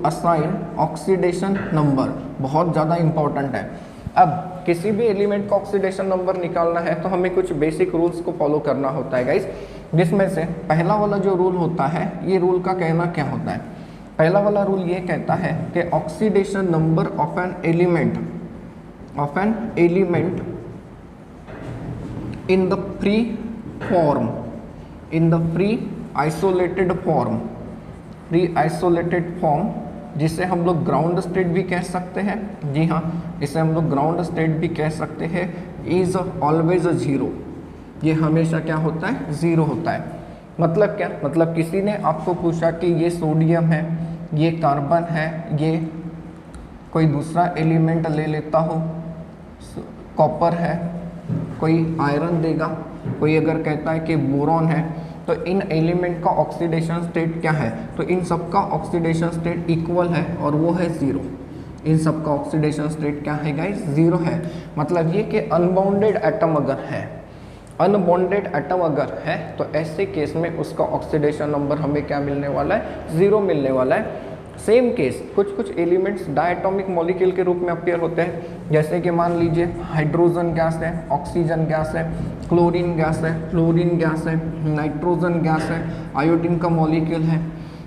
assign oxidation number बहुत ज़्यादा इंपॉर्टेंट है। अब किसी भी एलिमेंट का ऑक्सीडेशन नंबर निकालना है तो हमें कुछ बेसिक रूल्स को फॉलो करना होता है गाइस, जिसमें से पहला वाला जो रूल होता है, ये रूल का कहना क्या होता है, पहला वाला रूल ये कहता है कि oxidation number of an element in the free form, in the free isolated form, जिसे हम लोग ग्राउंड स्टेट भी कह सकते हैं, जी हाँ इसे हम लोग ग्राउंड स्टेट भी कह सकते हैं, इज ऑलवेज जीरो। ये हमेशा क्या होता है, ज़ीरो होता है। मतलब क्या, मतलब किसी ने आपको पूछा कि ये सोडियम है, ये कार्बन है, ये कोई दूसरा एलिमेंट ले लेता हो, कॉपर है, कोई आयरन देगा, कोई अगर कहता है कि बोरॉन है, तो इन एलिमेंट का ऑक्सीडेशन स्टेट क्या है, तो इन सब का ऑक्सीडेशन स्टेट इक्वल है और वो है ज़ीरो। इन सब का ऑक्सीडेशन स्टेट क्या है गाइस, ज़ीरो है। मतलब ये कि अनबाउंडेड एटम अगर है, अनबॉन्डेड एटम अगर है तो ऐसे केस में उसका ऑक्सीडेशन नंबर हमें क्या मिलने वाला है, 0 मिलने वाला है। सेम केस कुछ कुछ एलिमेंट्स डायटोमिक मॉलिक्यूल के रूप में अपीयर होते हैं, जैसे कि मान लीजिए हाइड्रोजन गैस है, ऑक्सीजन गैस है, क्लोरीन गैस है, फ्लोरीन गैस है, नाइट्रोजन गैस है, आयोडीन का मॉलिक्यूल है।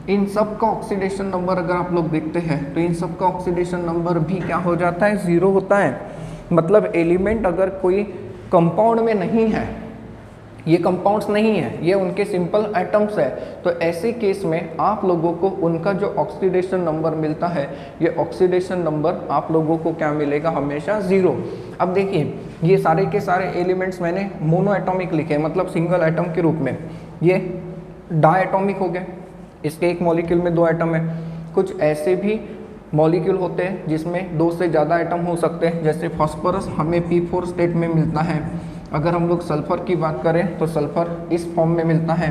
इन सब का ऑक्सीडेशन नंबर अगर आप लोग देखते हैं तो इन सब का ऑक्सीडेशन नंबर भी क्या हो जाता है, 0 होता है। मतलब एलिमेंट अगर कोई कंपाउंड में नहीं है, ये कंपाउंड्स नहीं है, ये उनके सिंपल एटम्स है, तो ऐसे केस में आप लोगों को उनका जो ऑक्सीडेशन नंबर मिलता है, ये ऑक्सीडेशन नंबर आप लोगों को क्या मिलेगा, हमेशा 0। अब देखिए ये सारे के सारे एलिमेंट्स मैंने मोनो एटॉमिक लिखे, मतलब सिंगल एटम के रूप में। ये डायटॉमिक हो गए, इसके एक मॉलिक्यूल में 2 एटम है। कुछ ऐसे भी मॉलिक्यूल होते हैं जिसमें 2 से ज़्यादा एटम हो सकते हैं, जैसे फास्फोरस हमें P4 स्टेट में मिलता है। अगर हम लोग सल्फ़र की बात करें तो सल्फ़र इस फॉर्म में मिलता है।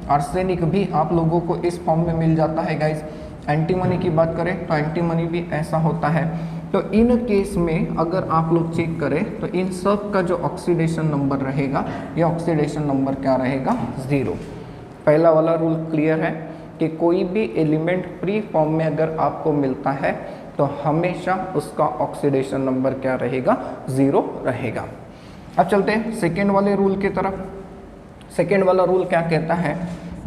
आर्सेनिक भी आप लोगों को इस फॉर्म में मिल जाता है गाइस। एंटीमनी की बात करें तो एंटीमनी भी ऐसा होता है। तो इन केस में अगर आप लोग चेक करें तो इन सब का जो ऑक्सीडेशन नंबर रहेगा, ये ऑक्सीडेशन नंबर क्या रहेगा, 0। पहला वाला रूल क्लियर है कि कोई भी एलिमेंट फ्री फॉर्म में अगर आपको मिलता है तो हमेशा उसका ऑक्सीडेशन नंबर क्या रहेगा, 0 रहेगा। अब चलते हैं सेकेंड वाले रूल की तरफ। सेकेंड वाला रूल क्या कहता है,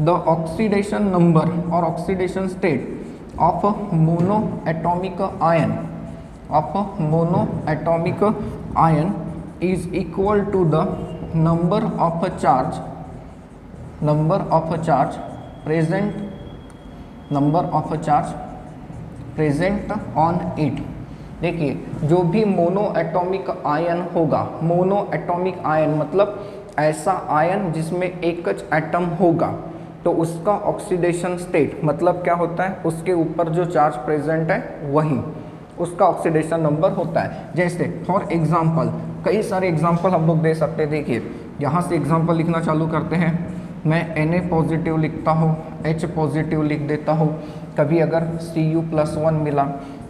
द ऑक्सीडेशन नंबर और oxidation state of mono atomic ion is equal to the number of charge present on it. देखिए जो भी मोनो एटॉमिक आयन होगा, मोनो एटॉमिक आयन मतलब ऐसा आयन जिसमें एक एटम होगा, तो उसका ऑक्सीडेशन स्टेट मतलब क्या होता है, उसके ऊपर जो चार्ज प्रेजेंट है वही उसका ऑक्सीडेशन नंबर होता है। जैसे फॉर एग्जांपल, कई सारे एग्जांपल हम लोग दे सकते हैं। देखिए यहाँ से एग्जांपल लिखना चालू करते हैं। मैं Na पॉजिटिव लिखता हूँ, H पॉजिटिव लिख देता हूँ। कभी अगर Cu+1 मिला,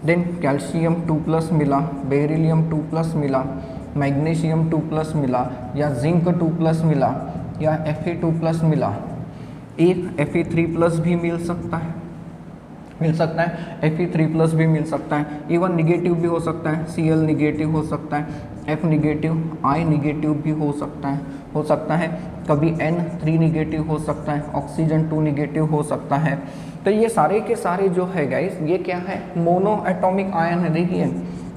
देन कैल्शियम 2+ मिला, बेरिलियम 2+ मिला, मैग्नीशियम 2+ मिला, या जिंक 2+ मिला, या Fe2+ मिला, एक Fe3+ भी मिल सकता है, Fe3+ भी मिल सकता है। इवन निगेटिव भी हो सकता है, Cl निगेटिव हो सकता है, F निगेटिव, I निगेटिव भी हो सकता है। कभी N3 निगेटिव हो सकता है, ऑक्सीजन 2 निगेटिव हो सकता है। तो ये सारे के सारे जो है गाइस, ये क्या है, मोनो एटॉमिक आयन है। देखिए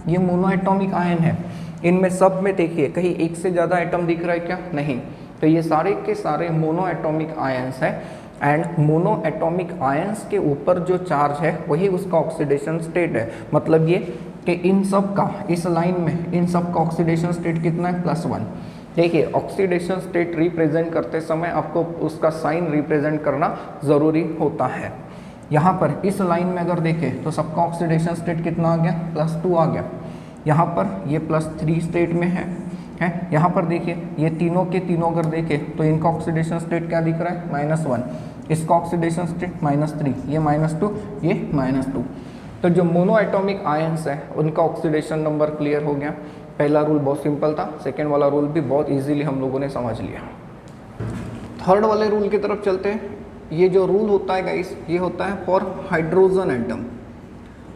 ये मोनो एटॉमिक आयन है। इनमें सब में देखिए कहीं एक से ज़्यादा एटम दिख रहा है क्या, नहीं। तो ये सारे के सारे मोनो एटॉमिक आयन्स है। एंड मोनो एटॉमिक आयन्स के ऊपर जो चार्ज है वही उसका ऑक्सीडेशन स्टेट है। मतलब ये कि इन सब का, इस लाइन में इन सब का ऑक्सीडेशन स्टेट कितना है, +1। देखिए ऑक्सीडेशन स्टेट रिप्रेजेंट करते समय आपको उसका साइन रिप्रेजेंट करना ज़रूरी होता है। यहाँ पर इस लाइन में अगर देखें तो सबका ऑक्सीडेशन स्टेट कितना आ गया, +2 आ गया। यहाँ पर ये +3 स्टेट में है। यहाँ पर देखिए ये तीनों के तीनों अगर देखें तो इनका ऑक्सीडेशन स्टेट क्या दिख रहा है, -1। इसका ऑक्सीडेशन स्टेट -3, ये -2, ये -2। तो जो मोनो एटॉमिक आयन्स है उनका ऑक्सीडेशन नंबर क्लियर हो गया। पहला रूल बहुत सिंपल था, सेकेंड वाला रूल भी बहुत इजीली हम लोगों ने समझ लिया। थर्ड वाले रूल की तरफ चलते हैं। ये जो रूल होता है गाइस, ये होता है फॉर हाइड्रोजन एटम।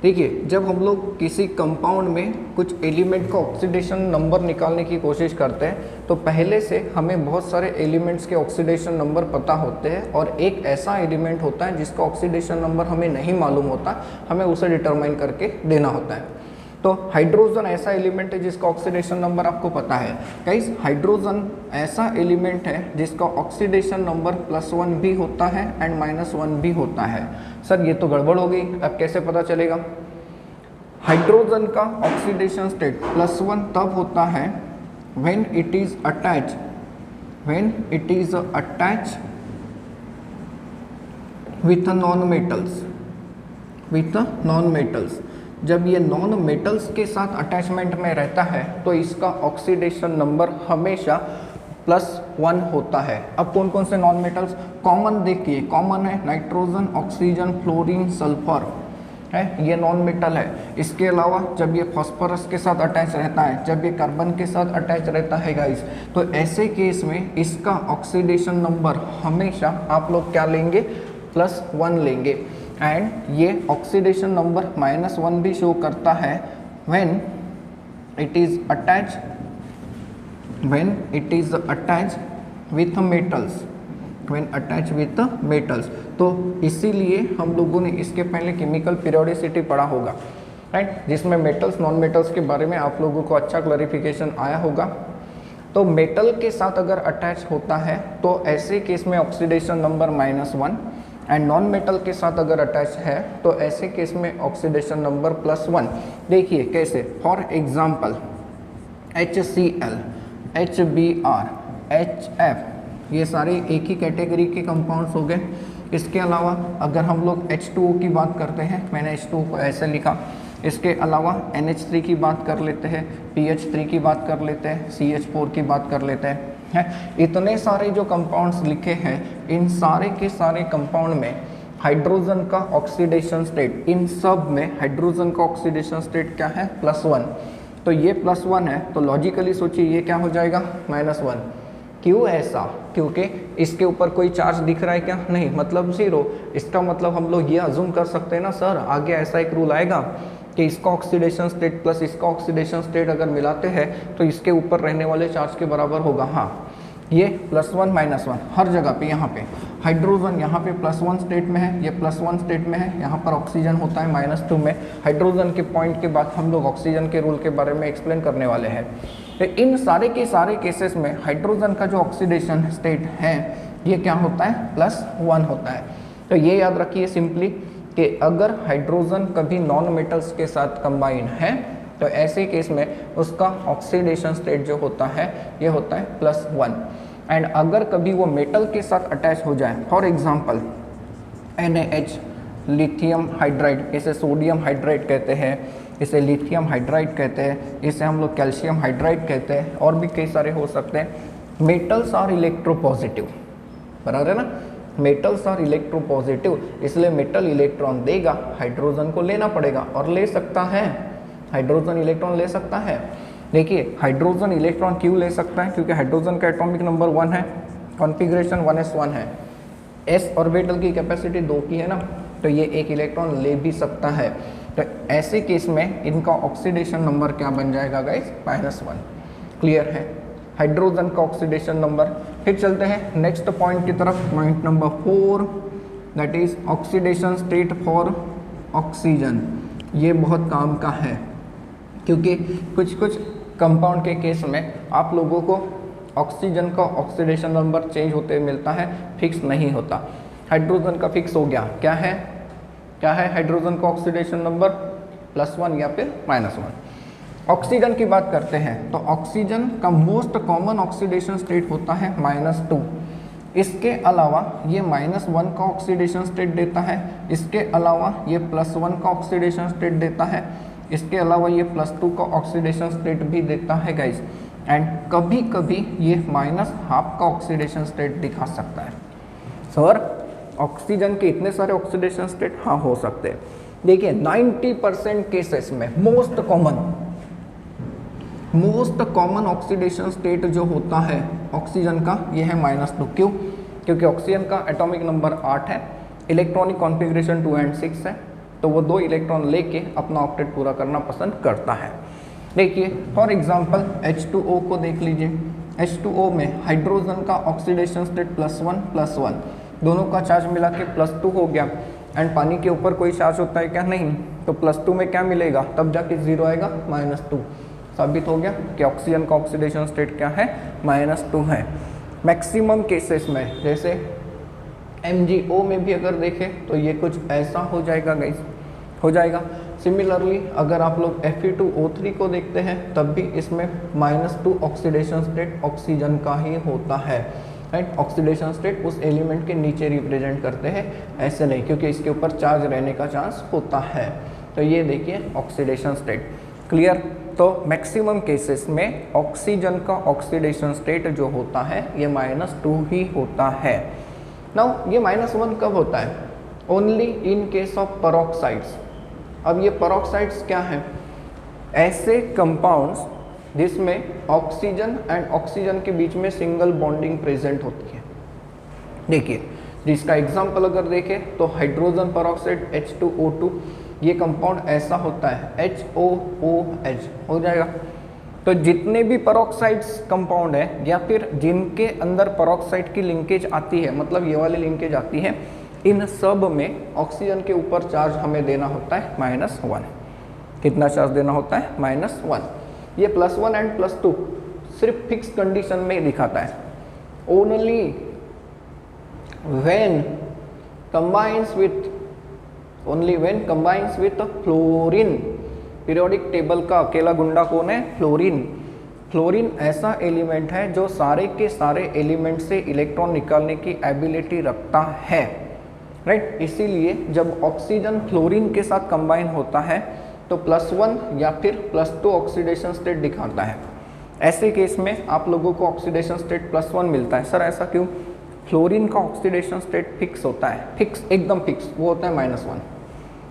देखिए जब हम लोग किसी कंपाउंड में कुछ एलिमेंट का ऑक्सीडेशन नंबर निकालने की कोशिश करते हैं तो पहले से हमें बहुत सारे एलिमेंट्स के ऑक्सीडेशन नंबर पता होते हैं, और एक ऐसा एलिमेंट होता है जिसका ऑक्सीडेशन नंबर हमें नहीं मालूम होता, हमें उसे डिटरमाइन करके देना होता है। तो हाइड्रोजन ऐसा एलिमेंट है जिसका ऑक्सीडेशन नंबर आपको पता है। गाइस हाइड्रोजन ऐसा एलिमेंट है जिसका ऑक्सीडेशन नंबर +1 भी होता है एंड -1 भी होता है। सर ये तो गड़बड़ हो गई, अब कैसे पता चलेगा? हाइड्रोजन का ऑक्सीडेशन स्टेट +1 तब होता है when it is attached with non metals. जब ये नॉन मेटल्स के साथ अटैचमेंट में रहता है तो इसका ऑक्सीडेशन नंबर हमेशा +1 होता है। अब कौन कौन से नॉन मेटल्स कॉमन देखिए, कॉमन है नाइट्रोजन, ऑक्सीजन, फ्लोरीन, सल्फर। है, ये नॉन मेटल है। इसके अलावा जब ये फॉस्फोरस के साथ अटैच रहता है, जब ये कार्बन के साथ अटैच रहता है गाइस, तो ऐसे केस में इसका ऑक्सीडेशन नंबर हमेशा आप लोग क्या लेंगे, +1 लेंगे। एंड ये ऑक्सीडेशन नंबर -1 भी शो करता है when it is attach with metals, when attached with metals। तो इसीलिए हम लोगों ने इसके पहले केमिकल पीरियोडिसिटी पढ़ा होगा, राइट, जिसमें मेटल्स नॉन मेटल्स के बारे में आप लोगों को अच्छा क्लैरिफिकेशन आया होगा। तो मेटल के साथ अगर अटैच होता है तो ऐसे केस में oxidation number -1, and non metal के साथ अगर अटैच है तो ऐसे केस में ऑक्सीडेशन नंबर +1। देखिए कैसे, for example HCl, HBr, HF, ये सारे एक ही कैटेगरी के कंपाउंड्स हो गए। इसके अलावा अगर हम लोग H2O की बात करते हैं, मैंने H2O को ऐसे लिखा, इसके अलावा NH3 की बात कर लेते हैं, PH3 की बात कर लेते हैं, CH4 की बात कर लेते हैं, इतने सारे जो कंपाउंड्स लिखे हैं, इन सारे के सारे कंपाउंड में हाइड्रोजन का ऑक्सीडेशन स्टेट, इन सब में हाइड्रोजन का ऑक्सीडेशन स्टेट क्या है, +1। तो ये +1 है, तो लॉजिकली सोचिए ये क्या हो जाएगा, -1। क्यों ऐसा, क्योंकि इसके ऊपर कोई चार्ज दिख रहा है क्या, नहीं, मतलब 0। इसका मतलब हम लोग ये अज्यूम कर सकते हैं ना सर, आगे ऐसा एक रूल आएगा कि इसका ऑक्सीडेशन स्टेट प्लस इसका ऑक्सीडेशन स्टेट अगर मिलाते हैं तो इसके ऊपर रहने वाले चार्ज के बराबर होगा। हाँ, ये +1 -1 हर जगह पे, यहाँ पे हाइड्रोजन यहाँ पे +1 स्टेट में है, ये +1 स्टेट में है, यहाँ पर ऑक्सीजन होता है -2 में। हाइड्रोजन के पॉइंट के बाद हम लोग ऑक्सीजन के रूल के बारे में एक्सप्लेन करने वाले हैं। तो इन सारे के सारे केसेस में हाइड्रोजन का जो ऑक्सीडेशन स्टेट है ये क्या होता है, +1 होता है। तो ये याद रखिए सिंपली कि अगर हाइड्रोजन कभी नॉन मेटल्स के साथ कंबाइन है तो ऐसे केस में उसका ऑक्सीडेशन स्टेट जो होता है ये होता है +1। एंड अगर कभी वो मेटल के साथ अटैच हो जाए, for example NaH, lithium hydride, इसे सोडियम हाइड्राइड कहते हैं, इसे लिथियम हाइड्राइड कहते हैं, इसे हम लोग कैल्शियम हाइड्राइड कहते हैं, और भी कई सारे हो सकते हैं। मेटल्स आर इलेक्ट्रोपॉजिटिव, बराबर है ना, मेटल्स आर इलेक्ट्रोपॉजिटिव, इसलिए मेटल इलेक्ट्रॉन देगा, हाइड्रोजन को लेना पड़ेगा, और ले सकता है, हाइड्रोजन इलेक्ट्रॉन ले सकता है। देखिए हाइड्रोजन इलेक्ट्रॉन क्यों ले सकता है, क्योंकि हाइड्रोजन का एटॉमिक नंबर 1 है, कॉन्फ़िगरेशन 1s1 है, s ऑर्बिटल की कैपेसिटी 2 की है ना, तो ये एक इलेक्ट्रॉन ले भी सकता है। तो ऐसे केस में इनका ऑक्सीडेशन नंबर क्या बन जाएगा गाइस, -1। क्लियर है हाइड्रोजन का ऑक्सीडेशन नंबर। फिर चलते हैं नेक्स्ट पॉइंट की तरफ, point number 4, that is oxidation state for oxygen. ये बहुत काम का है क्योंकि कुछ कुछ कंपाउंड के केस में आप लोगों को ऑक्सीजन का ऑक्सीडेशन नंबर चेंज होते मिलता है, फिक्स नहीं होता। हाइड्रोजन का फिक्स हो गया, क्या है, क्या है हाइड्रोजन का ऑक्सीडेशन नंबर, +1 या फिर -1। ऑक्सीजन की बात करते हैं तो ऑक्सीजन का मोस्ट कॉमन ऑक्सीडेशन स्टेट होता है -2। इसके अलावा ये -1 का ऑक्सीडेशन स्टेट देता है, इसके अलावा ये +1 का ऑक्सीडेशन स्टेट देता है, इसके अलावा ये +2 का ऑक्सीडेशन स्टेट भी देता है गाइस। एंड कभी कभी ये -1/2 का ऑक्सीडेशन स्टेट दिखा सकता है। सर ऑक्सीजन के इतने सारे ऑक्सीडेशन स्टेट, हाँ हो सकते हैं। देखिए 90% केसेस में मोस्ट कॉमन ऑक्सीडेशन स्टेट जो होता है ऑक्सीजन का ये है -2। क्यों, क्योंकि ऑक्सीजन का एटॉमिक नंबर 8 है, इलेक्ट्रॉनिक कॉन्फ़िगरेशन 2 और 6 है, तो वो 2 इलेक्ट्रॉन लेके अपना ऑक्टेट पूरा करना पसंद करता है। देखिए फॉर एग्जांपल H2O को देख लीजिए, H2O में हाइड्रोजन का ऑक्सीडेशन स्टेट +1 दोनों का चार्ज मिला के +2 हो गया। एंड पानी के ऊपर कोई चार्ज होता है क्या, नहीं, तो +2 में क्या मिलेगा, तब जाके 0 आएगा, -2। साबित हो गया कि ऑक्सीजन का ऑक्सीडेशन स्टेट क्या है, -2 है। मैक्सिमम केसेस में जैसे MgO में भी अगर देखें तो ये कुछ ऐसा हो जाएगा गाइस, हो जाएगा। सिमिलरली अगर आप लोग Fe2O3 को देखते हैं तब भी इसमें -2 ऑक्सीडेशन स्टेट ऑक्सीजन का ही होता है, राइट। ऑक्सीडेशन स्टेट उस एलिमेंट के नीचे रिप्रेजेंट करते हैं, ऐसे नहीं, क्योंकि इसके ऊपर चार्ज रहने का चांस होता है। तो ये देखिए ऑक्सीडेशन स्टेट, क्लियर। तो मैक्सिमम केसेस में ऑक्सीजन का ऑक्सीडेशन स्टेट जो होता है ये -2 ही होता है। नाउ ये -1 कब होता है, ओनली इन केस ऑफ पेरोक्साइड्स। अब ये पेरोक्साइड्स क्या हैं? ऐसे कंपाउंड्स जिसमें ऑक्सीजन एंड ऑक्सीजन के बीच में सिंगल बॉन्डिंग प्रेजेंट होती है। देखिए, जिसका एग्जांपल अगर देखें तो हाइड्रोजन पेरोक्साइड H2O2, ये कंपाउंड ऐसा होता है HOOH हो जाएगा। तो जितने भी पेरोक्साइड्स कंपाउंड है या फिर जिनके अंदर पेरोक्साइड की लिंकेज आती है, मतलब ये वाली लिंकेज आती है, इन सब में ऑक्सीजन के ऊपर चार्ज हमें देना होता है -1। कितना चार्ज देना होता है? -1। ये +1 एंड +2 सिर्फ फिक्स कंडीशन में दिखाता है। Only when combines with fluorine, periodic table का अकेला गुंडा कौन है? फ्लोरीन। फ्लोरीन ऐसा एलिमेंट है जो सारे के सारे एलिमेंट से इलेक्ट्रॉन निकालने की एबिलिटी रखता है, राइट। इसीलिए जब ऑक्सीजन फ्लोरीन के साथ कंबाइन होता है तो +1 या फिर +2 ऑक्सीडेशन स्टेट दिखाता है। ऐसे केस में आप लोगों को ऑक्सीडेशन स्टेट +1 मिलता है। सर ऐसा क्यों? फ्लोरीन का ऑक्सीडेशन स्टेट फिक्स होता है, फिक्स, एकदम फिक्स, वो होता है -1।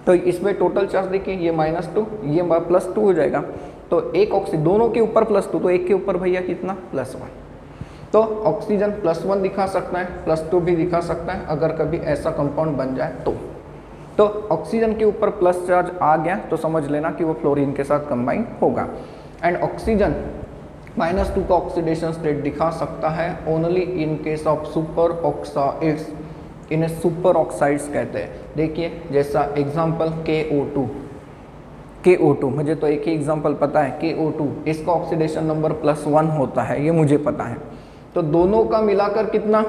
तो इसमें टोटल चार्ज देखिए, ये -2, ये +2 हो जाएगा। तो एक दोनों के ऊपर +2, तो एक के ऊपर भैया कितना? +1। तो ऑक्सीजन +1 दिखा सकता है, +2 भी दिखा सकता है अगर कभी ऐसा कंपाउंड बन जाए तो ऑक्सीजन के ऊपर प्लस चार्ज आ गया तो समझ लेना कि वो फ्लोरीन के साथ कंबाइन होगा। एंड ऑक्सीजन -2 का ऑक्सीडेशन स्टेट दिखा सकता है only in case of super oxides. इन्हें सुपर ऑक्साइड्स कहते हैं। देखिए, जैसा एग्जांपल KO2, मुझे तो एक ही एग्जांपल पता है, KO2, इसका ऑक्सीडेशन नंबर +1 होता है, ये मुझे पता है। तो दोनों का मिलाकर कितना?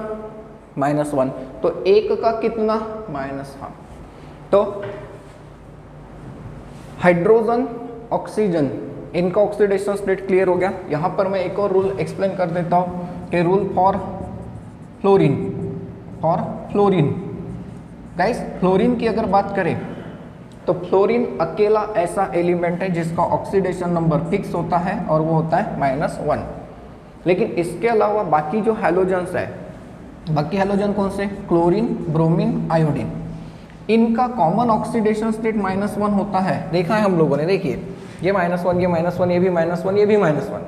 -1। तो एक का कितना? -1/2। तो हाइड्रोजन, ऑक्सीजन, इनका ऑक्सीडेशन स्टेट क्लियर हो गया। यहाँ पर मैं एक और रूल एक्सप्लेन कर देता हूँ कि rule for fluorine guys, fluorine की अगर बात करें तो फ्लोरीन अकेला ऐसा एलिमेंट है जिसका ऑक्सीडेशन नंबर फिक्स होता है और वो होता है -1। लेकिन इसके अलावा बाकी जो हैलोजन्स है, बाकी हैलोजन कौन से? क्लोरीन, ब्रोमीन, आयोडीन, इनका कॉमन ऑक्सीडेशन स्टेट -1 होता है। देखा है हम लोगों ने, देखिए ये -1, ये -1, ये भी -1, ये भी -1,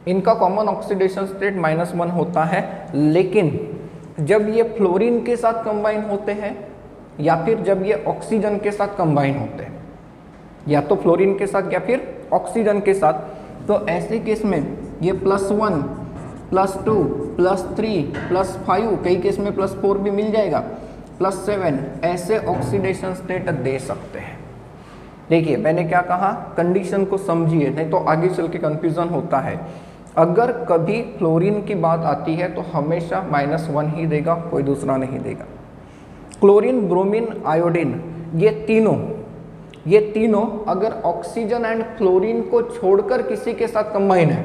इनका कॉमन ऑक्सीडेशन स्टेट -1 होता है। लेकिन जब ये फ्लोरीन के साथ कंबाइन होते हैं या फिर जब ये ऑक्सीजन के साथ कंबाइन होते हैं, या तो फ्लोरीन के साथ या फिर ऑक्सीजन के साथ, तो ऐसे केस में ये +1, +2, +3, +5, कई केस में +4 भी मिल जाएगा, +7, ऐसे ऑक्सीडेशन स्टेट दे सकते हैं। देखिए मैंने क्या कहा, कंडीशन को समझिए, नहीं तो आगे चल के कंफ्यूजन होता है। अगर कभी फ्लोरीन की बात आती है तो हमेशा -1 ही देगा, कोई दूसरा नहीं देगा। क्लोरीन, ब्रोमीन, आयोडीन, ये तीनों अगर ऑक्सीजन एंड फ्लोरीन को छोड़कर किसी के साथ कंबाइन है,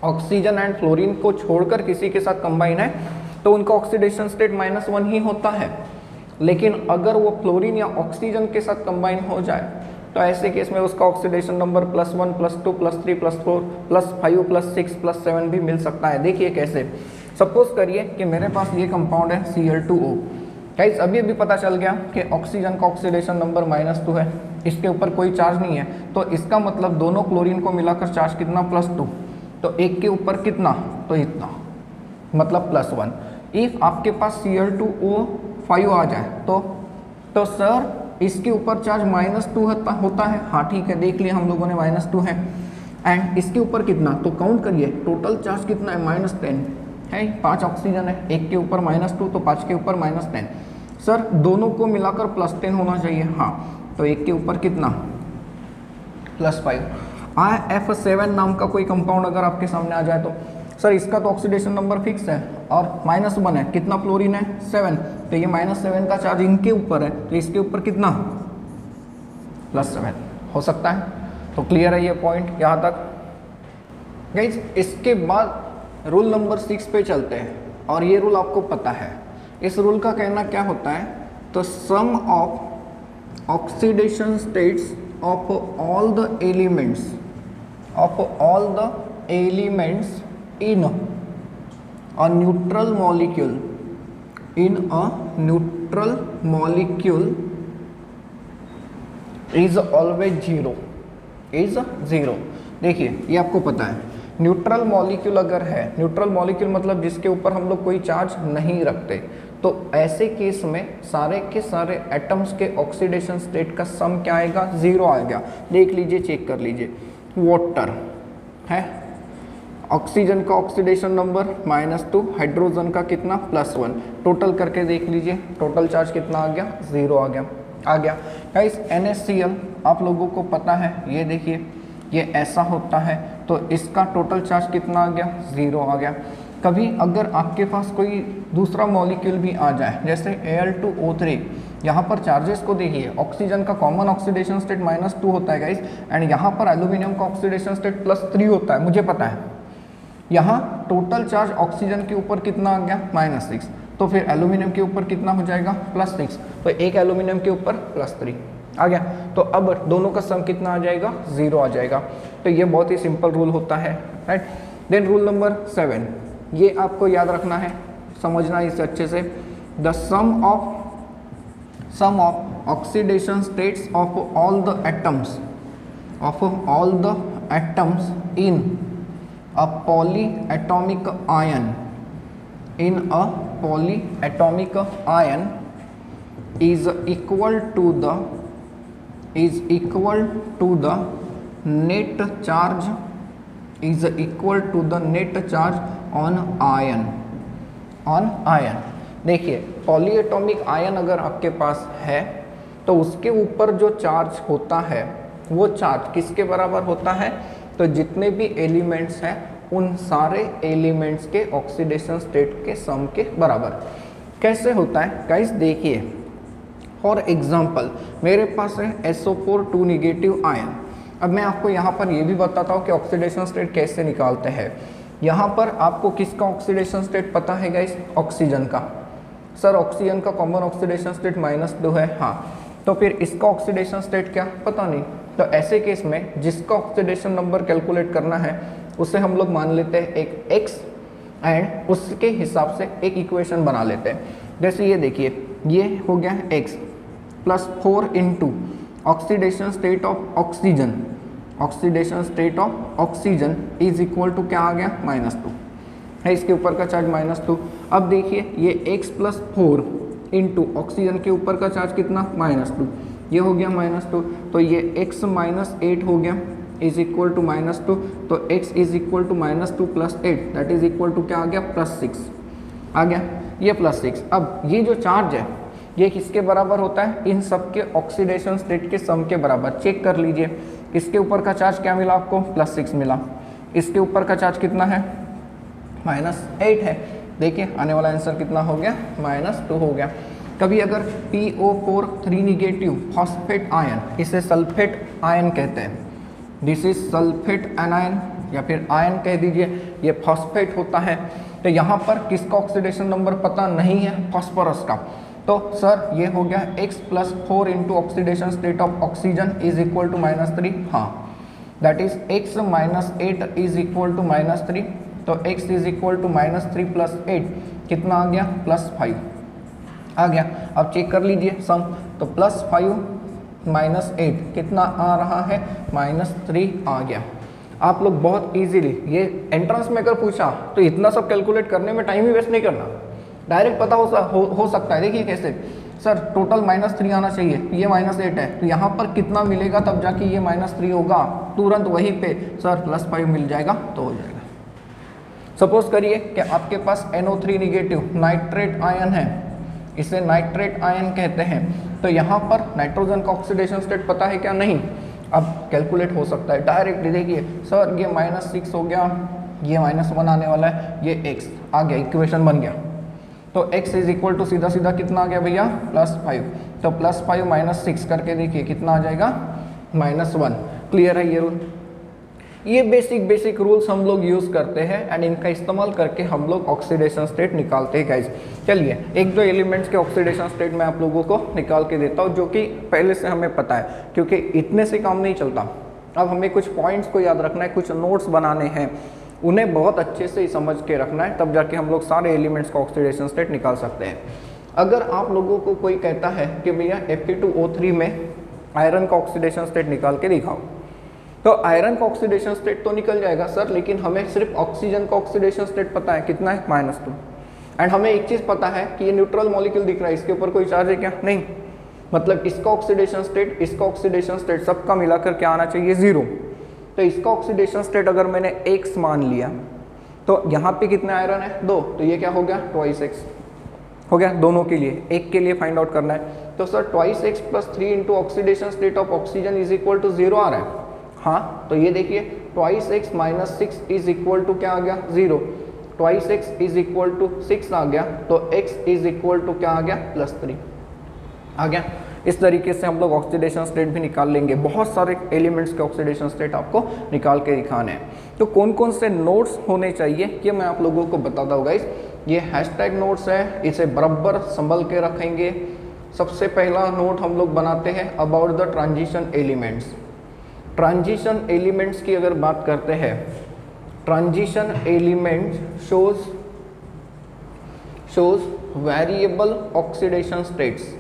ऑक्सीजन एंड फ्लोरीन को छोड़कर किसी के साथ कंबाइन है, तो उनका ऑक्सीडेशन स्टेट -1 ही होता है। लेकिन अगर वो फ्लोरीन या ऑक्सीजन के साथ कंबाइन हो जाए तो ऐसे केस में उसका ऑक्सीडेशन नंबर +1, +2, +3, +4, +5, +6, +7 भी मिल सकता है। देखिए कैसे, सपोज करिए कि मेरे पास ये कंपाउंड है Cl2O। गाइस अभी पता चल गया कि ऑक्सीजन का ऑक्सीडेशन नंबर -2 है, इसके ऊपर कोई चार्ज नहीं है, तो इसका मतलब दोनों क्लोरीन को मिलाकर चार्ज कितना? +2। तो एक के ऊपर कितना? तो इतना, मतलब +1। इफ आपके पास Cl2O5 आ जाए तो सर इसके ऊपर चार्ज -2 होता है। हाँ ठीक है, देख लिया हम लोगों ने -2 है। एंड इसके ऊपर कितना? तो काउंट करिए, टोटल चार्ज कितना है? -10 है। 5 ऑक्सीजन है, एक के ऊपर -2 तो 5 के ऊपर -10। सर दोनों को मिलाकर +10 होना चाहिए। हाँ, तो एक के ऊपर कितना? +5। IF7 नाम का कोई कंपाउंड अगर आपके सामने आ जाए तो सर इसका तो ऑक्सीडेशन नंबर फिक्स है और -1 है, कितना फ्लोरीन है? 7, तो ये -7 का चार्ज इनके ऊपर है, तो इसके ऊपर कितना? +7 हो सकता है। तो क्लियर है ये पॉइंट यहाँ तक गाइस। इसके बाद रूल नंबर 6 पे चलते हैं, और ये रूल आपको पता है। इस रूल का कहना क्या होता है? तो sum of oxidation states of all the elements in a neutral molecule is always zero, is zero. देखिए ये आपको पता है, न्यूट्रल मॉलिक्यूल अगर है, न्यूट्रल मॉलिक्यूल मतलब जिसके ऊपर हम लोग कोई चार्ज नहीं रखते, तो ऐसे केस में सारे के सारे एटम्स के ऑक्सीडेशन स्टेट का सम क्या आएगा, जीरो आएगा। देख लीजिए, चेक कर लीजिए, वाटर है, ऑक्सीजन का ऑक्सीडेशन नंबर -2, हाइड्रोजन का कितना +1, टोटल करके देख लीजिए, टोटल चार्ज कितना आ गया, जीरो आ गया। गाइस NaCl आप लोगों को पता है, ये देखिए ये ऐसा होता है, तो इसका टोटल चार्ज कितना आ गया, जीरो आ गया। कभी अगर आपके पास कोई दूसरा मॉलिक्यूल भी आ जाए, जैसे Al2O3, यहाँ पर चार्जेस को देखिए, ऑक्सीजन का कॉमन ऑक्सीडेशन स्टेट -2 होता है गाइस, एंड यहाँ पर एल्यूमिनियम का ऑक्सीडेशन स्टेट +3 होता है, मुझे पता है। यहाँ टोटल चार्ज ऑक्सीजन के ऊपर कितना आ गया, -6, तो फिर एल्यूमिनियम के ऊपर कितना हो जाएगा, +6, तो एक एल्यूमिनियम के ऊपर +3 आ गया। तो अब दोनों का सम कितना आ जाएगा, जीरो आ जाएगा। तो ये बहुत ही सिंपल रूल होता है, राइट। देन रूल नंबर 7, ये आपको याद रखना है, समझना इसे अच्छे से। The sum of oxidation states of all the atoms in a polyatomic ion is equal to the net charge on ion। देखिए पॉलीएटॉमिक आयन अगर आपके पास है तो उसके ऊपर जो चार्ज होता है वो चार्ज किसके बराबर होता है, तो जितने भी एलिमेंट्स हैं उन सारे एलिमेंट्स के ऑक्सीडेशन स्टेट के सम के बराबर। कैसे होता है गाइस, देखिए फॉर एग्जांपल मेरे पास है SO4 2 नेगेटिव आयन। अब मैं आपको यहाँ पर ये भी बताता हूँ कि ऑक्सीडेशन स्टेट कैसे निकालते हैं। यहाँ पर आपको किसका ऑक्सीडेशन स्टेट पता है गाइस, ऑक्सीजन का। सर ऑक्सीजन का कॉमन ऑक्सीडेशन स्टेट -2 है, हाँ, तो फिर इसका ऑक्सीडेशन स्टेट क्या पता नहीं। तो ऐसे केस में जिसका ऑक्सीडेशन नंबर कैलकुलेट करना है उसे हम लोग मान लेते हैं एक x, एंड उसके हिसाब से एक इक्वेशन बना लेते हैं। जैसे ये देखिए, ये हो गया x +4 into oxidation state of oxygen is equal to क्या आ गया, -2 है, इसके ऊपर का चार्ज -2। अब देखिए ये x +4 इंटू ऑक्सीजन के ऊपर का चार्ज कितना, -2, ये हो गया -2, तो ये x -8 हो गया इज इक्वल टू -2, तो x is equal to -2 + 8 that is equal to क्या आ गया, +6 आ गया, ये +6। अब ये जो चार्ज है ये किसके बराबर होता है, इन सब के ऑक्सीडेशन स्टेट के सम के बराबर। चेक कर लीजिए, इसके ऊपर का चार्ज क्या मिला आपको, +6 मिला, इसके ऊपर का चार्ज कितना है, -8 है। देखिए आने वाला आंसर कितना हो गया, -2 हो गया। कभी अगर PO4 3 नेगेटिव फॉस्फेट आयन, इसे सल्फेट आयन कहते हैं, दिस इज सल्फेट एनायन या फिर आयन कह दीजिए, ये फॉस्फेट होता है। तो यहाँ पर किसका ऑक्सीडेशन नंबर पता नहीं है, फॉस्फोरस का। तो सर ये हो गया x +4 into oxidation state of oxygen is equal to -3, हाँ, that is x -8 is equal to -3, तो x इज इक्वल टू -3 + 8 कितना आ गया, +5 आ गया। अब चेक कर लीजिए सम, तो +5 -8 कितना आ रहा है, -3 आ गया। आप लोग बहुत इजीली, ये एंट्रेंस में अगर पूछा तो इतना सब कैलकुलेट करने में टाइम ही वेस्ट नहीं करना, डायरेक्ट पता हो सकता है। देखिए कैसे, सर टोटल -3 आना चाहिए, ये -8 है, तो यहाँ पर कितना मिलेगा तब जाके ये -3 होगा, तुरंत वहीं पे सर +5 मिल जाएगा तो हो जाएगा। सपोज करिए कि आपके पास NO3 नेगेटिव नाइट्रेट आयन है, इसे नाइट्रेट आयन कहते हैं। तो यहाँ पर नाइट्रोजन का ऑक्सीडेशन स्टेट पता है क्या, नहीं। अब कैलकुलेट हो सकता है डायरेक्टली, देखिए सर ये -6 हो गया, ये -1 आने वाला है, ये x आ गया, इक्वेशन बन गया। तो x इज इक्वल टू सीधा सीधा कितना आ गया भैया, +5, तो +5 -6 करके देखिए कितना आ जाएगा, -1। क्लियर है ये रूल। ये बेसिक रूल्स हम लोग यूज़ करते हैं एंड इनका इस्तेमाल करके हम लोग ऑक्सीडेशन स्टेट निकालते हैं गाइस। चलिए एक दो एलिमेंट्स के ऑक्सीडेशन स्टेट मैं आप लोगों को निकाल के देता हूँ, जो कि पहले से हमें पता है, क्योंकि इतने से काम नहीं चलता। अब हमें कुछ पॉइंट्स को याद रखना है, कुछ नोट्स बनाने हैं, उन्हें बहुत अच्छे से समझ के रखना है, तब जाके हम लोग सारे एलिमेंट्स का ऑक्सीडेशन स्टेट निकाल सकते हैं। अगर आप लोगों को कोई कहता है कि भैया Fe2O3 में आयरन का ऑक्सीडेशन स्टेट निकाल के दिखाओ। तो आयरन का ऑक्सीडेशन स्टेट तो निकल जाएगा सर, लेकिन हमें सिर्फ ऑक्सीजन का ऑक्सीडेशन स्टेट पता है, कितना है -2। एंड हमें एक चीज़ पता है कि ये न्यूट्रल मॉलिक्यूल दिख रहा है, इसके ऊपर कोई चार्ज है क्या? नहीं। मतलब इसका ऑक्सीडेशन स्टेट, इसका ऑक्सीडेशन स्टेट, सबका मिलाकर क्या आना चाहिए? 0। तो इसका ऑक्सीडेशन स्टेट अगर मैंने x मान लिया तो यहाँ पे कितने आयरन है? 2। तो ये क्या हो गया? 2x हो गया दोनों के लिए। एक के लिए फाइंड आउट करना है तो sir 2x + 3 into oxidation state of oxygen is equal to 0 आ रहा है। हाँ, तो ये देखिए 2x - 6 इज इक्वल टू क्या आ गया? 0। 2x इज इक्वल टू 6 आ गया, तो x इज इक्वल टू क्या आ गया? +3 आ गया। इस तरीके से हम लोग ऑक्सीडेशन स्टेट भी निकाल लेंगे। बहुत सारे एलिमेंट्स के ऑक्सीडेशन स्टेट आपको निकाल के दिखाने हैं। तो कौन कौन से नोट्स होने चाहिए ये मैं आप लोगों को बताता हूँ गाइस। ये हैशटैग नोट्स है, इसे बराबर संभल के रखेंगे। सबसे पहला नोट हम लोग बनाते हैं about the transition elements. Transition elements की अगर बात करते हैं, transition elements shows variable oxidation states.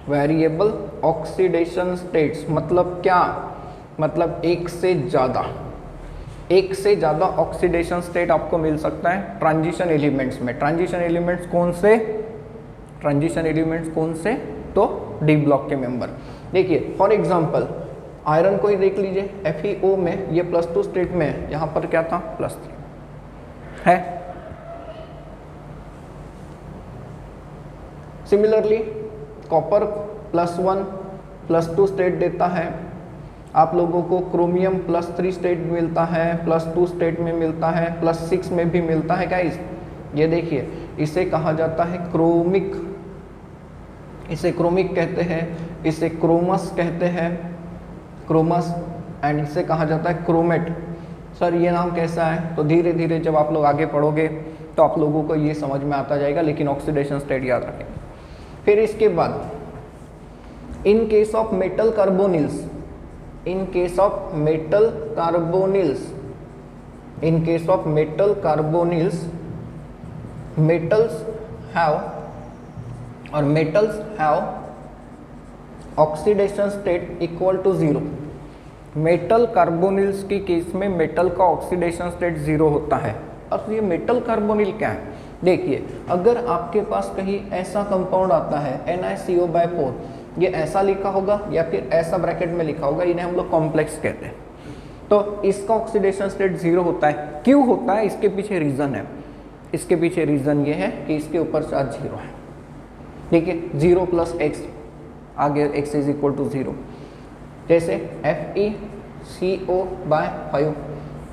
Variable oxidation states मतलब क्या? मतलब एक से ज़्यादा ऑक्सीडेशन स्टेट आपको मिल सकता है ट्रांजिशन एलिमेंट्स में। ट्रांजिशन एलिमेंट्स कौन से? ट्रांजिशन एलिमेंट्स कौन से? तो डी ब्लॉक के मेंबर। देखिए फॉर एग्जांपल आयरन को ही देख लीजिए, FeO में ये +2 स्टेट में है, यहाँ पर क्या था? +3 है। सिमिलरली कॉपर +1 +2 स्टेट देता है। आप लोगों को क्रोमियम +3 स्टेट मिलता है, +2 स्टेट में मिलता है, +6 में भी मिलता है गाइस। ये देखिए इसे कहा जाता है क्रोमिक, इसे क्रोमिक कहते हैं, इसे क्रोमस कहते हैं, क्रोमस, एंड इसे कहा जाता है क्रोमेट। सर ये नाम कैसा है? तो धीरे धीरे जब आप लोग आगे पढ़ोगे तो आप लोगों को ये समझ में आता जाएगा, लेकिन ऑक्सीडेशन स्टेट याद रखें। फिर इसके बाद in case of metal carbonyls, in case of metal carbonyls, in case of metal carbonyls, metals have oxidation state equal to 0। Metal carbonyls की केस में मेटल का ऑक्सीडेशन स्टेट 0 होता है। अब ये मेटल कार्बोनिल क्या है? देखिए अगर आपके पास कहीं ऐसा कंपाउंड आता है NiCO4, ये ऐसा लिखा होगा या फिर ऐसा ब्रैकेट में लिखा होगा, इन्हें हम लोग कॉम्प्लेक्स कहते हैं। तो इसका ऑक्सीडेशन स्टेट 0 होता है। क्यों होता है? इसके पीछे रीज़न है। इसके पीछे रीज़न ये है कि इसके ऊपर चार्ज 0 है। देखिए 0 + x, आगे x इज इक्वल टू 0। जैसे FeCO5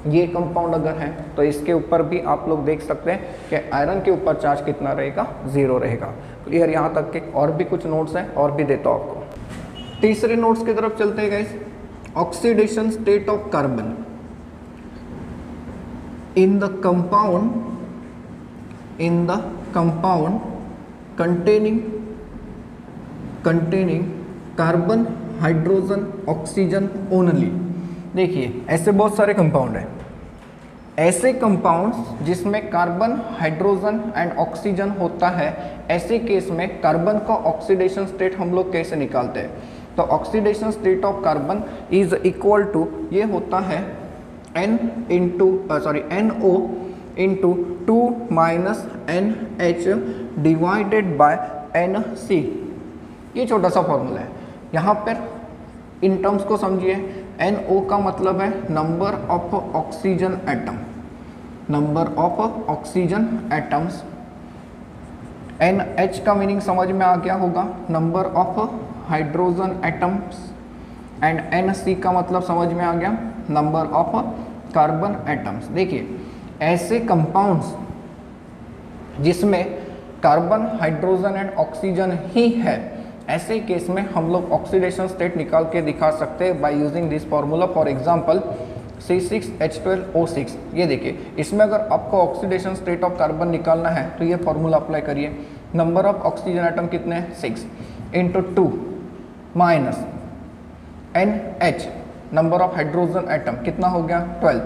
ये कंपाउंड अगर है तो इसके ऊपर भी आप लोग देख सकते हैं कि आयरन के ऊपर चार्ज कितना रहेगा? 0 रहेगा। क्लियर? यहाँ तक के और भी कुछ नोट्स हैं, और भी देता हूँ आपको। तीसरे नोट्स की तरफ चलते हैं guys. Oxidation state of carbon in the compound containing carbon, hydrogen, oxygen only. देखिए ऐसे बहुत सारे कंपाउंड हैं, ऐसे कंपाउंड्स जिसमें कार्बन, हाइड्रोजन एंड ऑक्सीजन होता है, ऐसे केस में कार्बन का ऑक्सीडेशन स्टेट हम लोग कैसे निकालते हैं? तो oxidation state of carbon is equal to, ये होता है NO into 2 - NH divided by NC। ये छोटा सा फॉर्मूला है। यहाँ पर इन टर्म्स को समझिए। NO का मतलब है number of oxygen atom, number of oxygen atoms. NH का मीनिंग समझ में आ गया होगा, number of hydrogen atoms. And NC का मतलब समझ में आ गया, नंबर ऑफ कार्बन एटम्स। देखिए ऐसे कंपाउंड्स जिसमें कार्बन, हाइड्रोजन एंड ऑक्सीजन ही है, ऐसे केस में हम लोग ऑक्सीडेशन स्टेट निकाल के दिखा सकते हैं by using this formula. For example C6H12O6। ये देखिए इसमें अगर आपको ऑक्सीडेशन स्टेट ऑफ कार्बन निकालना है तो ये फार्मूला अप्लाई करिए। नंबर ऑफ ऑक्सीजन एटम कितने हैं? 6 into 2 minus NH, number of hydrogen atom कितना हो गया? 12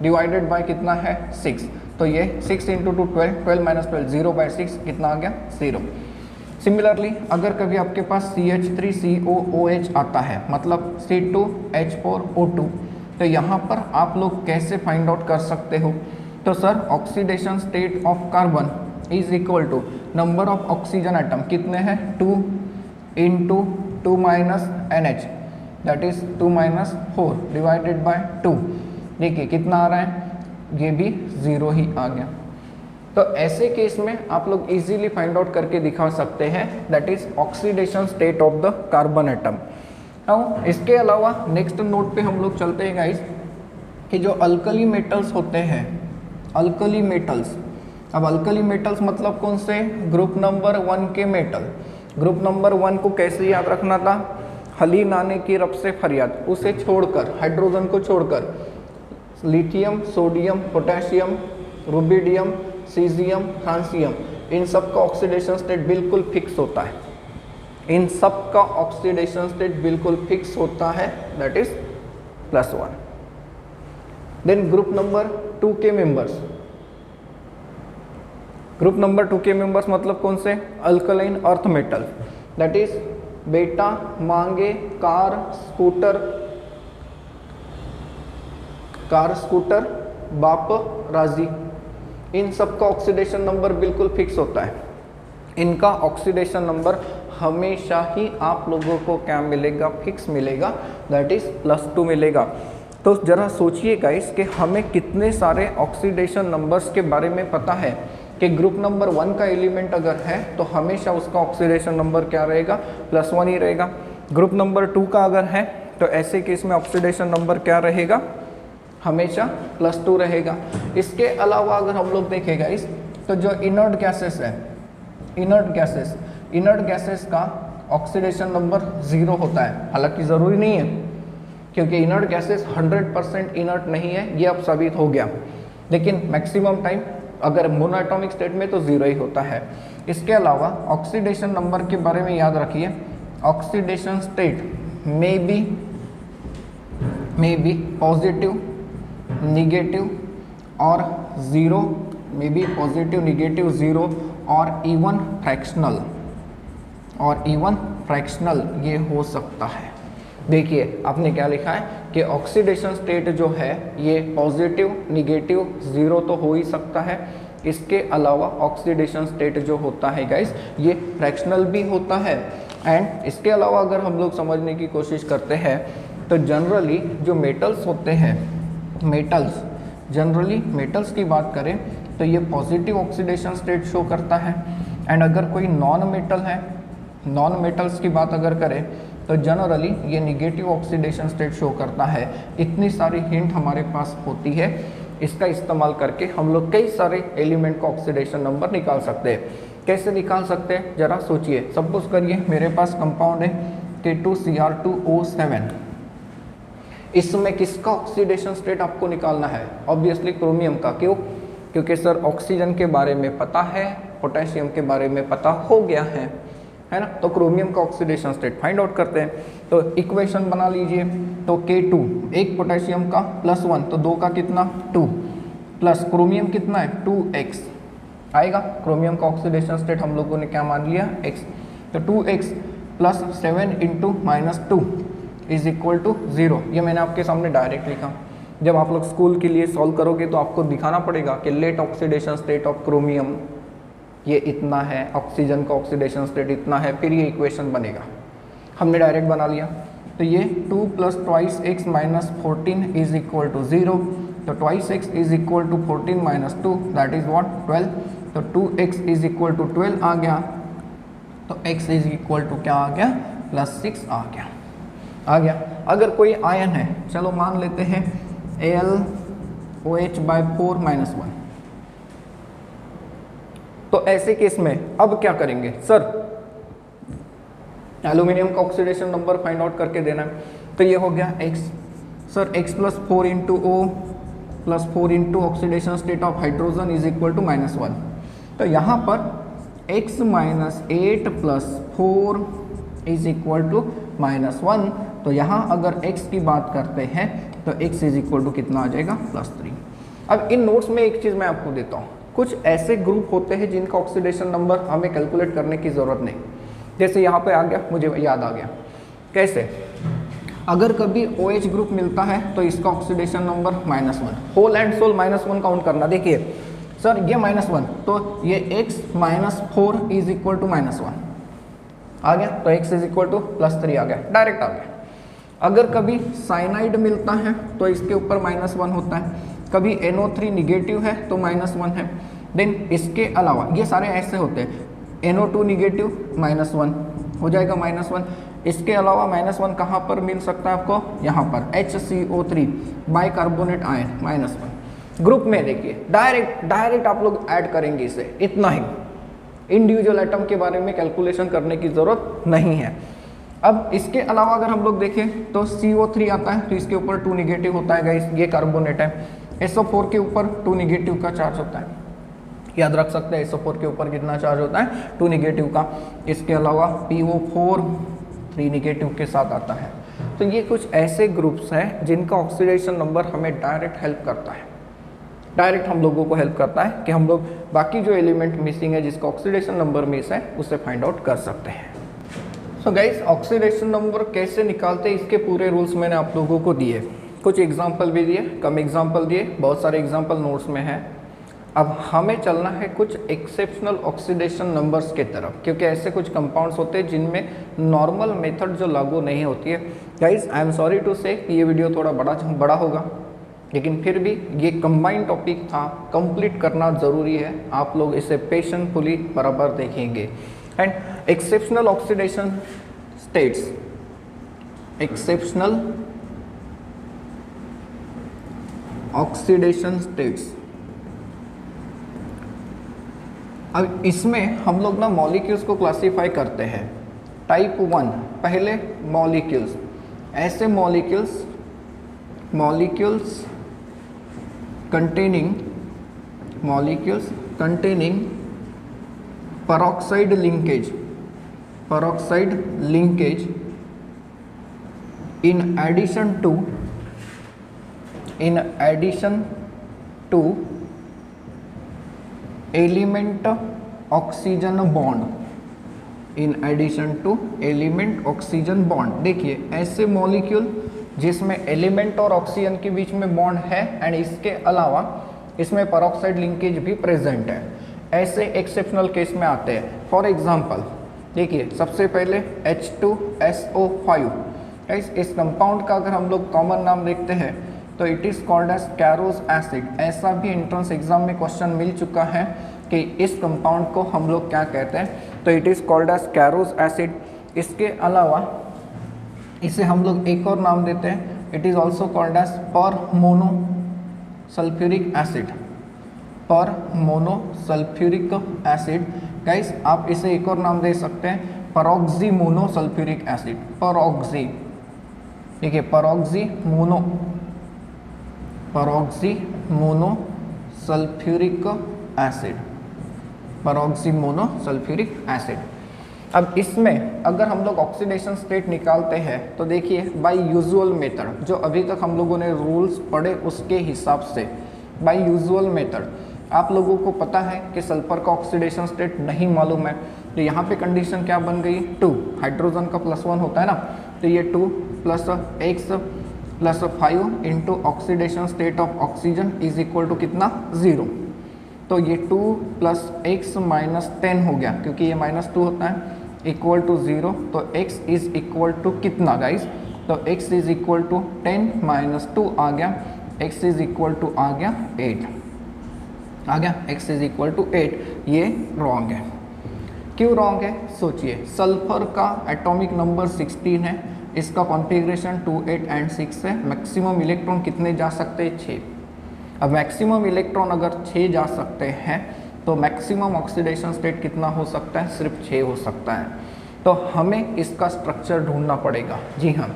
डिवाइडेड बाय कितना है? 6। तो ये 6 इंटू 2 12, 12 - 12 0/6 कितना आ गया? 0। सिमिलरली अगर कभी आपके पास CH3COOH आता है, मतलब C2H4O2, तो यहाँ पर आप लोग कैसे फाइंड आउट कर सकते हो? तो sir oxidation state of carbon is equal to number of oxygen atom, कितने हैं? 2 into 2 minus NH, that is 2 minus 4 divided by 2। देखिए कितना आ रहा है, ये भी 0 ही आ गया। तो ऐसे केस में आप लोग इजीली फाइंड आउट करके दिखा सकते हैं, that is oxidation state of the carbon atom. अब इसके अलावा नेक्स्ट नोट पे हम लोग चलते हैं गाइस, कि जो अल्कली मेटल्स होते हैं, अल्कली मेटल्स। अब अल्कली मेटल्स मतलब कौन से? ग्रुप नंबर 1 के मेटल। ग्रुप नंबर 1 को कैसे याद रखना था? हली नाने की रब से फरियाद, उसे छोड़कर, हाइड्रोजन को छोड़कर lithium, sodium, potassium, rubidium, caesium, francium, इन सब का ऑक्सीडेशन स्टेट बिल्कुल फिक्स होता है। इन सब का ऑक्सीडेशन स्टेट बिल्कुल फिक्स होता है, that is +1। Then group number 2 के मेंबर्स, ग्रुप नंबर 2 के मेंबर्स मतलब कौन से? Alkaline earth metal, that is बेटा, मांगे, कार, स्कूटर, बाप, राजी, इन सब का ऑक्सीडेशन नंबर बिल्कुल फिक्स होता है। इनका ऑक्सीडेशन नंबर हमेशा ही आप लोगों को क्या मिलेगा? फिक्स मिलेगा, दैट इज +2 मिलेगा। तो जरा सोचिए गाइस कि हमें कितने सारे ऑक्सीडेशन नंबर्स के बारे में पता है कि ग्रुप नंबर 1 का एलिमेंट अगर है तो हमेशा उसका ऑक्सीडेशन नंबर क्या रहेगा? +1 ही रहेगा। ग्रुप नंबर 2 का अगर है तो ऐसे केस में ऑक्सीडेशन नंबर क्या रहेगा? हमेशा +2 रहेगा। इसके अलावा अगर हम लोग देखें गाइस, तो जो इनर्ट गैसेस है, इनर्ट गैसेस का ऑक्सीडेशन नंबर 0 होता है। हालांकि ज़रूरी नहीं है, क्योंकि इनर्ट गैसेस 100% इनर्ट नहीं है, ये अब साबित हो गया, लेकिन मैक्सिमम टाइम अगर मोनोएटॉमिक स्टेट में तो 0 ही होता है। इसके अलावा ऑक्सीडेशन नंबर के बारे में याद रखिए, ऑक्सीडेशन स्टेट में बी पॉजिटिव, निगेटिव और 0, में बी पॉजिटिव, निगेटिव, 0 और इवन फ्रैक्शनल ये हो सकता है। देखिए आपने क्या लिखा है कि ऑक्सीडेशन स्टेट जो है ये पॉजिटिव, निगेटिव, 0 तो हो ही सकता है। इसके अलावा ऑक्सीडेशन स्टेट जो होता है गाइस ये फ्रैक्शनल भी होता है। एंड इसके अलावा अगर हम लोग समझने की कोशिश करते हैं तो जनरली जो मेटल्स होते हैं, मेटल्स की बात करें तो ये पॉजिटिव ऑक्सीडेशन स्टेट शो करता है। एंड अगर कोई नॉन मेटल है, नॉन मेटल्स की बात अगर करें तो जनरली ये निगेटिव ऑक्सीडेशन स्टेट शो करता है। इतनी सारी हिंट हमारे पास होती है, इसका इस्तेमाल करके हम लोग कई सारे एलिमेंट का ऑक्सीडेशन नंबर निकाल सकते हैं। कैसे निकाल सकते हैं जरा सोचिए। सपोज करिए मेरे पास कंपाउंड है K2Cr2O7, इसमें किसका ऑक्सीडेशन स्टेट आपको निकालना है? ऑब्वियसली क्रोमियम का। क्यों? क्योंकि सर ऑक्सीजन के बारे में पता है, पोटेशियम के बारे में पता हो गया है ना, तो क्रोमियम का ऑक्सीडेशन स्टेट फाइंड आउट करते हैं। तो इक्वेशन बना लीजिए, तो K2 एक पोटेशियम का +1, तो 2 का कितना? 2 प्लस क्रोमियम कितना है? 2x आएगा। क्रोमियम का ऑक्सीडेशन स्टेट हम लोगों ने क्या मान लिया? x। तो 2x plus 7 into -2 is equal to 0। ये मैंने आपके सामने डायरेक्ट लिखा। जब आप लोग स्कूल के लिए सॉल्व करोगे तो आपको दिखाना पड़ेगा कि let oxidation state of chromium ये इतना है, ऑक्सीजन का ऑक्सीडेशन स्टेट इतना है, फिर ये इक्वेशन बनेगा। हमने डायरेक्ट बना लिया। तो ये 2 + 2x minus 14 is equal to 0। तो 2x is equal to 14 - 2 that is what? 12। तो 2x इज इक्वल टू 12 आ गया, तो x इज इक्वल टू क्या आ गया? +6 आ गया। अगर कोई आयन है, चलो मान लेते हैं AlOH/4 - 1, तो ऐसे केस में अब क्या करेंगे? सर एल्यूमिनियम का ऑक्सीडेशन नंबर फाइंड आउट करके देना है। तो ये हो गया x। Sir x + 4 × O + 4 × oxidation state of hydrogen is equal to -1। तो यहाँ पर x - 8 + 4 इज इक्वल टू -1। तो यहाँ अगर x की बात करते हैं तो x इज इक्वल टू कितना आ जाएगा? +3। अब इन नोट्स में एक चीज़ मैं आपको देता हूँ, कुछ ऐसे ग्रुप होते हैं जिनका ऑक्सीडेशन नंबर हमें कैलकुलेट करने की ज़रूरत नहीं। जैसे यहाँ पे आ गया, मुझे याद आ गया कैसे, अगर कभी OH ग्रुप मिलता है तो इसका oxidation number -1, whole and sole -1 count करना। देखिए सर ये -1 तो ये x -4 इज इक्वल टू -1 आ गया, तो x इज इक्वल टू +3 आ गया, डायरेक्ट आ गया। अगर कभी साइनाइड मिलता है तो इसके ऊपर -1 होता है, कभी NO3 निगेटिव है तो -1 है। देन इसके अलावा ये सारे ऐसे होते हैं, NO2 निगेटिव -1 हो जाएगा -1। इसके अलावा -1 कहाँ पर मिल सकता है आपको, यहाँ पर HCO3 बाइकार्बोनेट आयन -1 ग्रुप में। देखिए डायरेक्ट आप लोग ऐड करेंगे इसे, इतना ही, इंडिविजुअल एटम के बारे में कैलकुलेशन करने की जरूरत नहीं है। अब इसके अलावा अगर हम लोग देखें तो CO3 आता है तो इसके ऊपर 2 निगेटिव होता है गाइस, ये कार्बोनेट है। SO4 के ऊपर 2 निगेटिव का चार्ज होता है, याद रख सकते हैं SO4 के ऊपर कितना चार्ज होता है, 2 निगेटिव का। इसके अलावा PO4 3 निगेटिव के साथ आता है। तो ये कुछ ऐसे ग्रुप्स हैं जिनका ऑक्सीडेशन नंबर हमें डायरेक्ट हेल्प करता है, डायरेक्ट हम लोगों को हेल्प करता है कि हम लोग बाकी जो एलिमेंट मिसिंग है जिसका ऑक्सीडेशन नंबर मिस है उसे फाइंड आउट कर सकते हैं। सो गाइस ऑक्सीडेशन नंबर कैसे निकालते हैं इसके पूरे रूल्स मैंने आप लोगों को दिए, कुछ एग्जाम्पल भी दिए, कम एग्जाम्पल दिए, बहुत सारे एग्जाम्पल नोट्स में है। अब हमें चलना है कुछ एक्सेप्शनल ऑक्सीडेशन नंबर्स के तरफ, क्योंकि ऐसे कुछ कंपाउंड्स होते हैं जिनमें नॉर्मल मेथड जो लागू नहीं होती है। Guys I am sorry to say ये वीडियो थोड़ा बड़ा होगा, लेकिन फिर भी ये कंबाइंड टॉपिक था, कंप्लीट करना ज़रूरी है। आप लोग इसे पेशेंटफुली बराबर देखेंगे। And exceptional oxidation states, exceptional oxidation states, अब इसमें हम लोग ना मॉलिक्यूल्स को क्लासीफाई करते हैं। टाइप 1 पहले मॉलिक्यूल्स, ऐसे molecules containing peroxide linkage in addition to element oxygen bond। देखिए ऐसे मॉलिक्यूल जिसमें एलिमेंट और ऑक्सीजन के बीच में बॉन्ड है एंड इसके अलावा इसमें पेरोक्साइड लिंकेज भी प्रेजेंट है, ऐसे एक्सेप्शनल केस में आते हैं। फॉर एग्जांपल देखिए सबसे पहले H2SO5, इस कंपाउंड का अगर हम लोग कॉमन नाम देखते हैं तो it is called as Caro's acid. ऐसा भी एंट्रेंस एग्जाम में क्वेश्चन मिल चुका है कि इस कंपाउंड को हम लोग क्या कहते हैं, तो it is called as Caro's acid. इसके अलावा इसे हम लोग एक और नाम देते हैं, it is also called as per mono sulphuric acid. गाइस आप इसे एक और नाम दे सकते हैं, peroxy mono sulphuric acid. Peroxy, देखिए परऑक्सी मोनो सल्फ्यूरिक एसिड। अब इसमें अगर हम लोग ऑक्सीडेशन स्टेट निकालते हैं तो देखिए बाय यूजुअल मेथड, जो अभी तक हम लोगों ने रूल्स पढ़े उसके हिसाब से, बाय यूजुअल मेथड आप लोगों को पता है कि सल्फर का ऑक्सीडेशन स्टेट नहीं मालूम है, तो यहाँ पे कंडीशन क्या बन गई, 2 हाइड्रोजन का +1 होता है ना, तो ये 2 + x + 5 into oxidation state of oxygen is equal to कितना, 0। तो ये 2 + x - 10 हो गया, क्योंकि ये -2 होता है, इक्वल टू 0। तो x इज इक्वल टू कितना गाइस, तो x इज इक्वल टू 10 - 2 आ गया, x इज इक्वल टू आ गया 8 आ गया, x इज इक्वल टू 8। ये रॉन्ग है। क्यों रॉन्ग है, सोचिए। सल्फर का एटॉमिक नंबर 16 है, इसका कॉन्फ़िगरेशन 2, 8 एंड 6 है। मैक्सिमम इलेक्ट्रॉन कितने जा सकते हैं, 6। अब मैक्सिमम इलेक्ट्रॉन अगर 6 जा सकते हैं तो मैक्सिमम ऑक्सीडेशन स्टेट कितना हो सकता है, सिर्फ 6 हो सकता है। तो हमें इसका स्ट्रक्चर ढूंढना पड़ेगा। जी हाँ,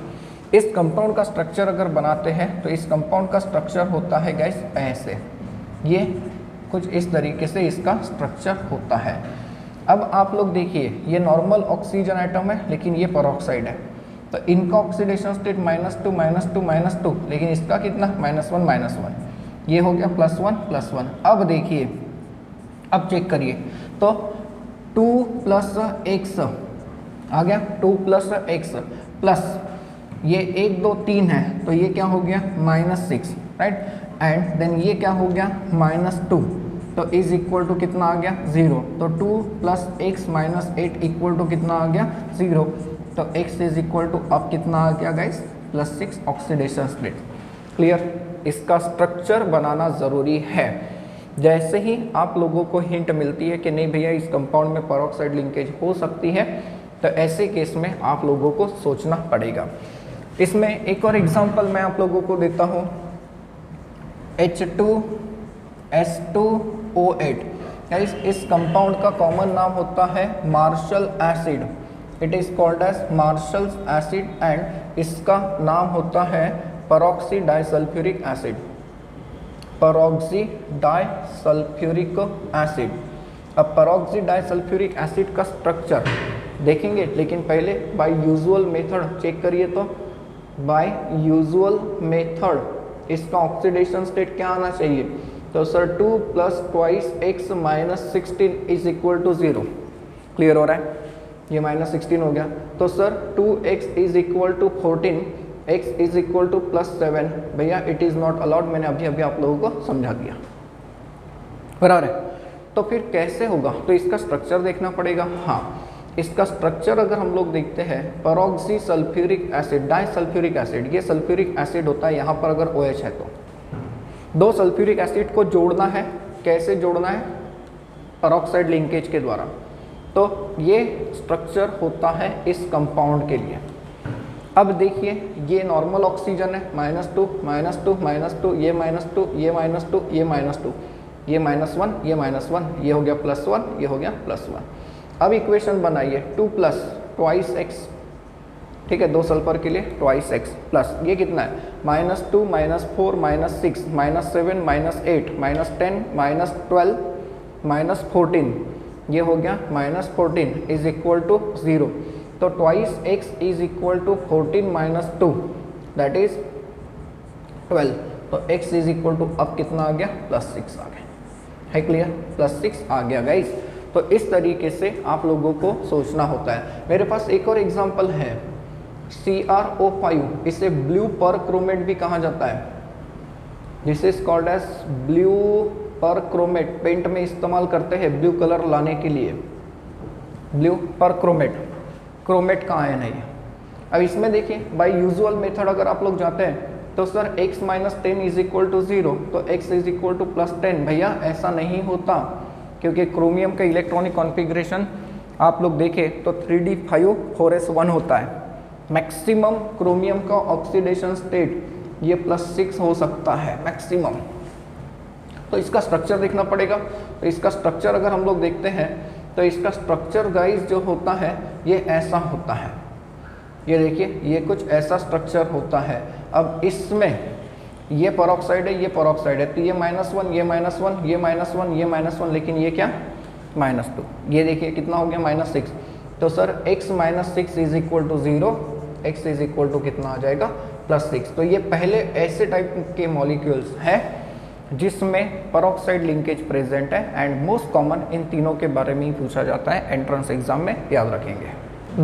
इस कंपाउंड का स्ट्रक्चर अगर बनाते हैं तो इस कंपाउंड का स्ट्रक्चर होता है गाइस ऐसे, ये कुछ इस तरीके से इसका स्ट्रक्चर होता है। अब आप लोग देखिए ये नॉर्मल ऑक्सीजन एटम है लेकिन ये पेरोक्साइड है, तो इनका ऑक्सीडेशन स्टेट -2 -2 लेकिन इसका कितना, -1 ये हो गया +1 अब देखिए, अब चेक करिए तो 2 + x आ गया 2 प्लस एक्स प्लस ये 1 2 3 है तो ये क्या हो गया -6 राइट, एंड देन ये क्या हो गया -2 तो इज इक्वल टू कितना आ गया 0, तो 2 plus x minus 8 equal to कितना आ गया 0, तो x इज इक्वल टू अब कितना आ गया गाइस +6 ऑक्सीडेशन स्टेट। क्लियर, इसका स्ट्रक्चर बनाना ज़रूरी है। जैसे ही आप लोगों को हिंट मिलती है कि नहीं भैया इस कंपाउंड में पेरोक्साइड लिंकेज हो सकती है, तो ऐसे केस में आप लोगों को सोचना पड़ेगा। इसमें एक और एग्जांपल मैं आप लोगों को देता हूँ, H2S2O8। इस कंपाउंड का कॉमन नाम होता है Marshall acid, it is called as Marshall acid, and इसका नाम होता है peroxy disulphuric acid, peroxy disulphuric acid. अब पेरोक्सी डाइसल्फ्यूरिक एसिड का स्ट्रक्चर देखेंगे, लेकिन पहले बाय यूजुअल मेथड चेक करिए। तो बाय यूजुअल मेथड इसका ऑक्सीडेशन स्टेट क्या आना चाहिए, तो sir 2 plus twice x minus 16 is equal to 0। Clear हो रहा है, ये -16 हो गया, तो sir 2x is equal to 14, x is equal to +7। भैया इट इज़ नॉट अलाउड, मैंने अभी अभी आप लोगों को समझा दिया, बराबर है। तो फिर कैसे होगा, तो इसका स्ट्रक्चर देखना पड़ेगा। हाँ, इसका स्ट्रक्चर अगर हम लोग देखते हैं, peroxy sulphuric acid, disulphuric acid, ये सल्फ्यूरिक एसिड होता है, यहाँ पर अगर OH है तो 2 सल्फ्यूरिक एसिड को जोड़ना है। कैसे जोड़ना है, पेरोक्साइड लिंकेज के द्वारा। तो ये स्ट्रक्चर होता है इस कंपाउंड के लिए। अब देखिए ये नॉर्मल ऑक्सीजन है, -2 -2 -2, ये -2 ये -2 ये -2, ये -1 ये -1, ये हो गया +1 ये हो गया +1। अब इक्वेशन बनाइए, 2 प्लस ट्वाइस एक्स, ठीक है, 2 सल्फर के लिए ट्वाइस एक्स प्लस ये कितना है -2 -4 -6 -7 -8 -10 -12 -14, ये हो गया -14 इज इक्वल टू 0। तो twice x is equal to 14 - 2 that is 12, तो x इज इक्वल टू अब कितना आ गया +6 आ गया। है क्लियर, +6 आ गया गाइस। तो इस तरीके से आप लोगों को सोचना होता है। मेरे पास एक और एग्जांपल है, CrO5, इसे ब्लू परक्रोमेट भी कहा जाता है, this is called as blue perchromate. Paint में इस्तेमाल करते हैं ब्लू कलर लाने के लिए, ब्लू परक्रोमेट। क्रोमेट कहाँ है नहीं। अब इसमें देखिए बाय यूजुअल मेथड अगर आप लोग जाते हैं तो sir x - 10 is equal to 0, तो x इज इक्वल टू +10। भैया ऐसा नहीं होता, क्योंकि क्रोमियम का इलेक्ट्रॉनिक कॉन्फ़िगरेशन आप लोग देखें तो 3d5 4s1 होता है। मैक्सिमम क्रोमियम का ऑक्सीडेशन स्टेट ये +6 हो सकता है मैक्सिमम। तो इसका स्ट्रक्चर देखना पड़ेगा। तो इसका स्ट्रक्चर अगर हम लोग देखते हैं तो इसका स्ट्रक्चर गाइस जो होता है ये ऐसा होता है, ये देखिए ये कुछ ऐसा स्ट्रक्चर होता है। अब इसमें ये पेरोक्साइड है, ये पेरोक्साइड है, तो ये -1 ये -1 ये -1 ये -1, लेकिन ये क्या -2, ये देखिए कितना हो गया -6। तो sir x - 6 is equal to 0, x is equal to कितना आ जाएगा +6। तो ये पहले ऐसे टाइप के मॉलिक्यूल्स हैं जिसमें पेरोक्साइड लिंकेज प्रेजेंट है, एंड मोस्ट कॉमन इन तीनों के बारे में ही पूछा जाता है एंट्रेंस एग्जाम में, याद रखेंगे।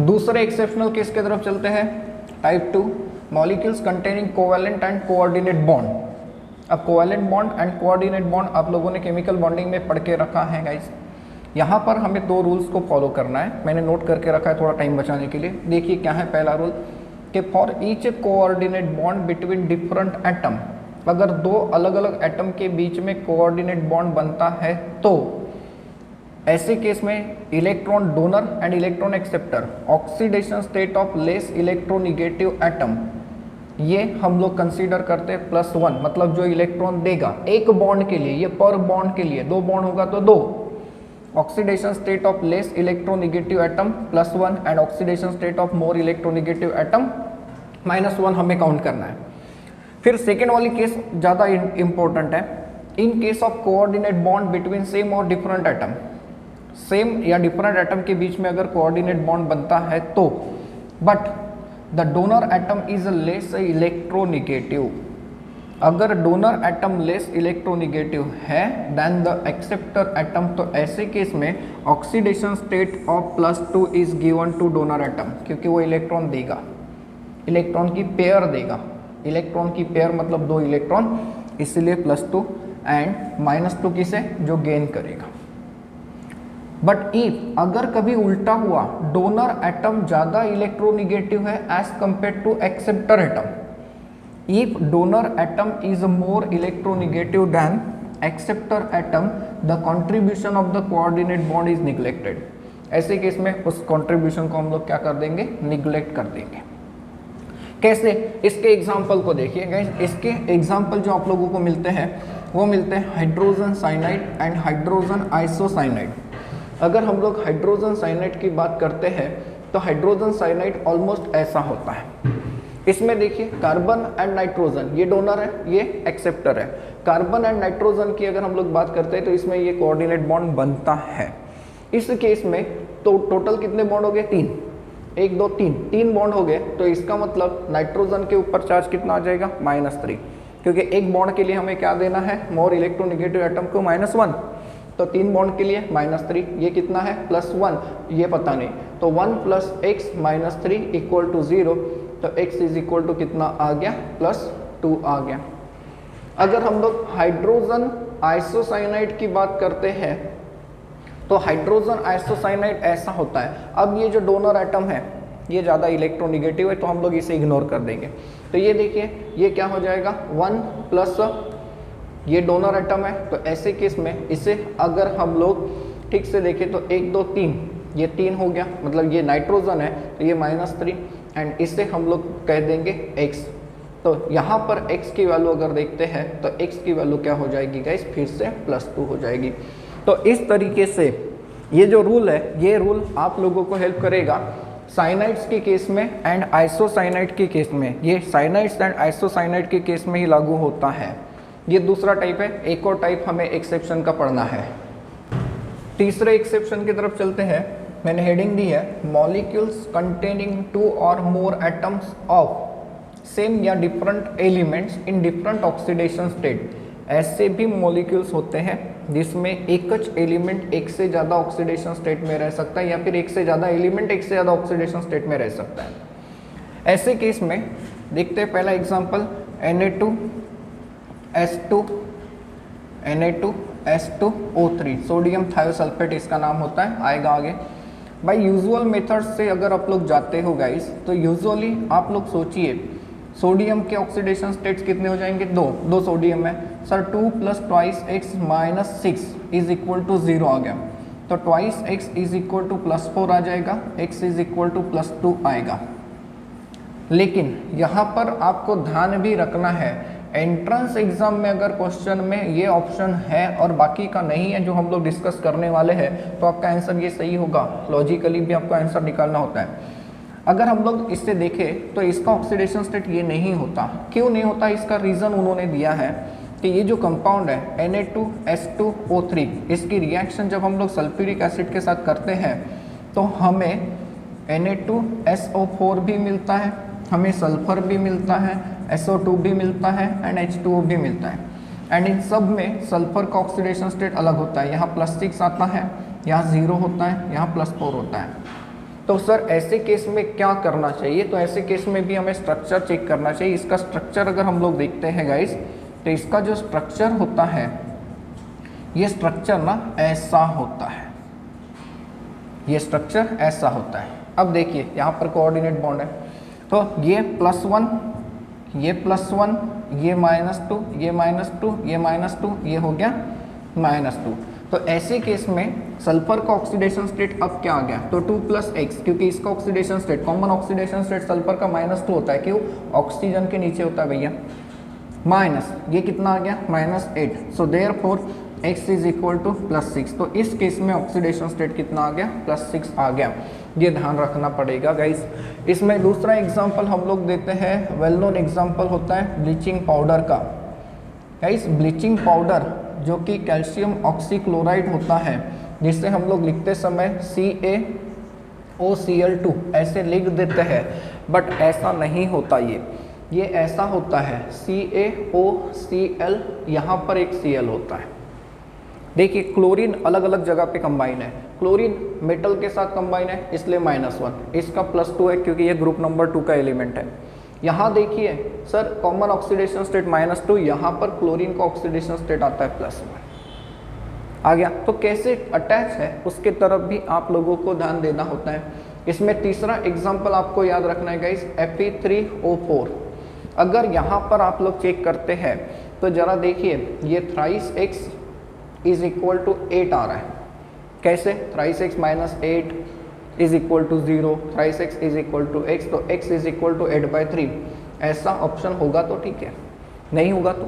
दूसरे एक्सेप्शनल केस की तरफ चलते हैं, type 2, molecules containing covalent and coordinate bond. अब covalent bond and coordinate bond आप लोगों ने केमिकल बॉन्डिंग में पढ़ के रखा है गाइस। यहाँ पर हमें 2 रूल्स को फॉलो करना है, मैंने नोट करके रखा है थोड़ा टाइम बचाने के लिए। देखिए क्या है पहला रूल, कि for each coordinate bond between different atom, अगर 2 अलग अलग एटम के बीच में कोऑर्डिनेट बॉन्ड बनता है तो ऐसे केस में electron donor and electron acceptor, oxidation state of less electronegative atom, ये हम लोग कंसीडर करते हैं +1, मतलब जो इलेक्ट्रॉन देगा एक बॉन्ड के लिए, ये पर बॉन्ड के लिए 2 बॉन्ड होगा तो 2, oxidation state of less electronegative atom +1 and oxidation state of more electronegative atom -1 हमें काउंट करना है। फिर सेकेंड वाली केस ज़्यादा इंपॉर्टेंट है, इन case of coordinate bond between same और डिफरेंट एटम, सेम या डिफरेंट एटम के बीच में अगर कोऑर्डिनेट बॉन्ड बनता है तो, but the donor atom is less electronegative, अगर डोनर एटम लेस इलेक्ट्रोनिगेटिव है देन द एक्सेप्टर एटम, तो ऐसे केस में oxidation state of +2 is given two donor atom, क्योंकि वो इलेक्ट्रॉन देगा, इलेक्ट्रॉन की पेयर देगा, इलेक्ट्रॉन की पेयर मतलब 2 इलेक्ट्रॉन, इसलिए +2 एंड -2 किसे जो गेन करेगा। बट इफ अगर कभी उल्टा हुआ, डोनर एटम ज़्यादा इलेक्ट्रोनिगेटिव है as compare to acceptor atom, if donor atom is more electronegative than acceptor atom, the contribution of the coordinate bond is neglected। ऐसे केस में उस कंट्रीब्यूशन को हम लोग क्या कर देंगे, निग्लेक्ट कर देंगे। कैसे, इसके एग्जाम्पल को देखिए गाइस। इसके एग्जाम्पल जो आप लोगों को मिलते हैं वो मिलते हैं hydrogen cyanide and hydrogen isocyanide. अगर हम लोग हाइड्रोजन साइनाइड की बात करते हैं तो हाइड्रोजन साइनाइड ऑलमोस्ट ऐसा होता है। इसमें देखिए कार्बन एंड नाइट्रोजन, ये डोनर है, ये एक्सेप्टर है। कार्बन एंड नाइट्रोजन की अगर हम लोग बात करते हैं तो इसमें ये कोऑर्डिनेट बॉन्ड बनता है। इस केस में तो टोटल कितने बॉन्ड हो गए, 3, 1 2 3 बॉन्ड हो गए। तो इसका मतलब नाइट्रोजन के ऊपर चार्ज कितना आ जाएगा, -3, क्योंकि एक बॉन्ड के लिए हमें क्या देना है, मोर इलेक्ट्रोनिगेटिव एटम को -1, तो 3 बॉन्ड के लिए -3, ये कितना है +1, ये पता नहीं, तो 1 + x - 3 = 0, तो x = कितना आ गया, +2 आ गया। अगर हम लोग हाइड्रोजन आइसोसाइनाइड की बात करते हैं तो हाइड्रोजन आइसोसाइनाइड ऐसा होता है। अब ये जो डोनर एटम है ये ज़्यादा इलेक्ट्रोनिगेटिव है, तो हम लोग इसे इग्नोर कर देंगे। तो ये देखिए ये क्या हो जाएगा, 1 प्लस ये डोनर एटम है, तो ऐसे केस में इसे अगर हम लोग ठीक से देखें तो 1 2 3, ये 3 हो गया, मतलब ये नाइट्रोजन है तो ये -3, एंड इसे हम लोग कह देंगे x। तो यहाँ पर x की वैल्यू अगर देखते हैं तो x की वैल्यू क्या हो जाएगी गाइस, फिर से +2 हो जाएगी। तो इस तरीके से ये जो रूल है, ये रूल आप लोगों को हेल्प करेगा साइनाइड्स के केस में एंड आइसोसाइनाइड के केस में। ये साइनाइड्स एंड आइसोसाइनाइड के केस में ही लागू होता है। ये दूसरा टाइप है। एक और टाइप हमें एक्सेप्शन का पढ़ना है। तीसरे एक्सेप्शन की तरफ चलते हैं। मैंने हेडिंग दी है मॉलिक्यूल्स कंटेनिंग 2 और मोर एटम्स ऑफ सेम या different elements in different oxidation state. ऐसे भी मॉलिक्यूल्स होते हैं जिसमें एक एलिमेंट एक से ज़्यादा ऑक्सीडेशन स्टेट में रह सकता है, या फिर एक से ज़्यादा एलिमेंट एक से ज़्यादा ऑक्सीडेशन स्टेट में रह सकता है। ऐसे केस में देखते हैं पहला एग्जांपल Na2S2O3 सोडियम थायोसल्फेट इसका नाम होता है, आएगा आगे। भाई यूजुअल मेथड्स से अगर आप लोग जाते हो गाइस तो यूजुअली आप लोग सोचिए सोडियम के ऑक्सीडेशन स्टेट्स कितने हो जाएंगे, दो सोडियम है सर, 2 + 2x - 6 = 0 आ गया, तो 2x = +4 आ जाएगा, x = +2 आएगा। लेकिन यहाँ पर आपको ध्यान भी रखना है, एंट्रेंस एग्जाम में अगर क्वेश्चन में ये ऑप्शन है और बाकी का नहीं है जो हम लोग डिस्कस करने वाले हैं, तो आपका आंसर ये सही होगा। लॉजिकली भी आपको आंसर निकालना होता है। अगर हम लोग इससे देखें तो इसका ऑक्सीडेशन स्टेट ये नहीं होता। क्यों नहीं होता, इसका रीज़न उन्होंने दिया है कि ये जो कंपाउंड है Na2S2O3, इसकी रिएक्शन जब हम लोग सल्फ्यूरिक एसिड के साथ करते हैं तो हमें Na2SO4 भी मिलता है, हमें सल्फर भी मिलता है, SO2 भी मिलता है एंड H2O भी मिलता है। एंड इन सब में सल्फर का ऑक्सीडेशन स्टेट अलग होता है, यहाँ +6 आता है, यहाँ 0 होता है, यहाँ +4 होता है। तो सर ऐसे केस में क्या करना चाहिए, तो ऐसे केस में भी हमें स्ट्रक्चर चेक करना चाहिए। इसका स्ट्रक्चर अगर हम लोग देखते हैं गाइस, तो इसका जो स्ट्रक्चर होता है ये स्ट्रक्चर ना ऐसा होता है, ये स्ट्रक्चर ऐसा होता है। अब देखिए यहाँ पर कोऑर्डिनेट बॉन्ड है, तो ये +1, ये +1, ये -2, ये -2, ये -2, ये हो गया -2। तो ऐसे केस में सल्फर का ऑक्सीडेशन स्टेट अब क्या आ गया, तो 2 + x, क्योंकि इसका oxidation state, common oxidation state sulphur का -2 होता है। क्यों, ऑक्सीजन के नीचे होता है भैया। माइनस ये कितना आ गया, -8, सो देयरफॉर x = +6। तो इस केस में ऑक्सीडेशन स्टेट कितना आ गया, +6 आ गया। ये ध्यान रखना पड़ेगा गाइस। इसमें दूसरा एग्जाम्पल हम लोग देते हैं, वेल नोन एग्जाम्पल होता है ब्लीचिंग पाउडर का। गाइस ब्लीचिंग पाउडर जो कि कैल्शियम ऑक्सीक्लोराइड होता है, जिसे हम लोग लिखते समय CaOCl2 ऐसे लिख देते हैं, बट ऐसा नहीं होता। ये ये ऐसा होता है CaOCl, यहाँ पर एक Cl होता है। देखिए क्लोरीन अलग अलग जगह पे कंबाइन है, क्लोरीन मेटल के साथ कंबाइन है इसलिए -1, इसका +2 है क्योंकि ये ग्रुप नंबर 2 का एलिमेंट है। यहाँ देखिए सर कॉमन ऑक्सीडेशन स्टेट -2, यहाँ पर क्लोरीन का ऑक्सीडेशन स्टेट आता है +1 आ गया। तो कैसे अटैच है उसके तरफ भी आप लोगों को ध्यान देना होता है। इसमें तीसरा एग्जाम्पल आपको याद रखना है गाइस, Fe3O4। अगर यहाँ पर आप लोग चेक करते हैं तो जरा देखिए ये thrice x is equal to 8 आ रहा है। कैसे? Thrice x minus 8 is equal to 0, thrice x is equal to x, तो x इज इक्वल टू 8/3। ऐसा ऑप्शन होगा तो ठीक है, नहीं होगा तो,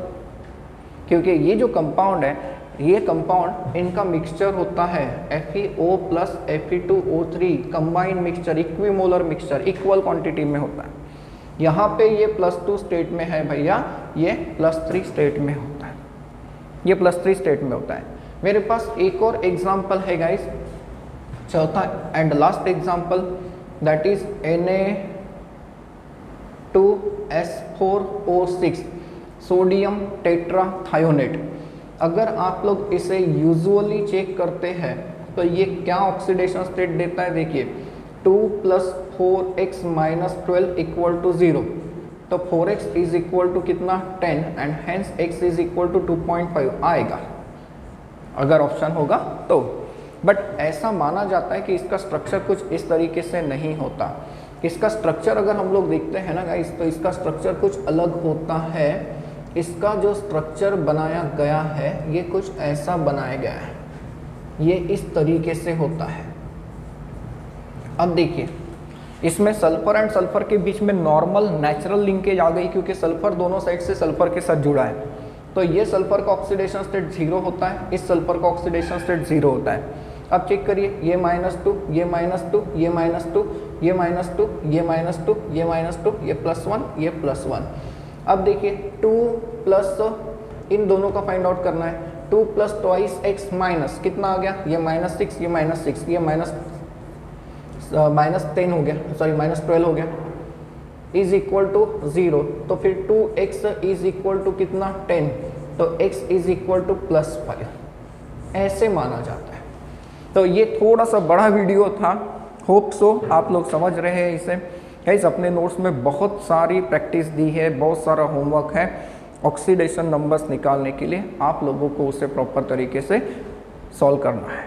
क्योंकि ये जो कंपाउंड है, ये कंपाउंड इनका मिक्सचर होता है FeO plus Fe2O3 combined mixture, equimolar mixture, equal quantity में होता है। यहाँ पे ये +2 स्टेट में है भैया, ये +3 स्टेट में होता है, ये +3 स्टेट में होता है। मेरे पास एक और एग्जाम्पल है गाइस, चौथा and last example, that is Na2S4O6 sodium tetrathionate. अगर आप लोग इसे यूजुअली चेक करते हैं तो ये क्या ऑक्सीडेशन स्टेट देता है? देखिए 2 + 4x - 12 = 0, तो 4x इज इक्वल टू कितना? 10 and hence x is equal to 2.5 आएगा अगर ऑप्शन होगा तो। बट ऐसा माना जाता है कि इसका स्ट्रक्चर कुछ इस तरीके से नहीं होता। इसका स्ट्रक्चर अगर हम लोग देखते हैं ना गाइस, तो इसका स्ट्रक्चर कुछ अलग होता है। इसका जो स्ट्रक्चर बनाया गया है ये कुछ ऐसा बनाया गया है, ये इस तरीके से होता है। अब देखिए इसमें सल्फर एंड सल्फर के बीच में नॉर्मल नेचुरल लिंकेज आ गई, क्योंकि सल्फर दोनों साइड से सल्फर के साथ जुड़ा है। तो ये सल्फर का ऑक्सीडेशन स्टेट 0 होता है, इस सल्फर का ऑक्सीडेशन स्टेट 0 होता है। अब चेक करिए, ये -2, ये -2, ये -2, ये -2, ये -2, ये -2, ये +1, ये +1। अब देखिए 2 प्लस, इन दोनों का फाइंड आउट करना है। 2 + 2x माइनस कितना आ गया? ये -6, ये -6, ये -10 हो गया, सॉरी -12 हो गया, इज इक्वल टू 0। तो फिर 2x इज इक्वल टू कितना? 10, तो x इज इक्वल टू +5, ऐसे माना जाता है। तो ये थोड़ा सा बड़ा वीडियो था, होप सो आप लोग समझ रहे हैं इसे। गाइस अपने नोट्स में बहुत सारी प्रैक्टिस दी है, बहुत सारा होमवर्क है ऑक्सीडेशन नंबर्स निकालने के लिए। आप लोगों को उसे प्रॉपर तरीके से सॉल्व करना है।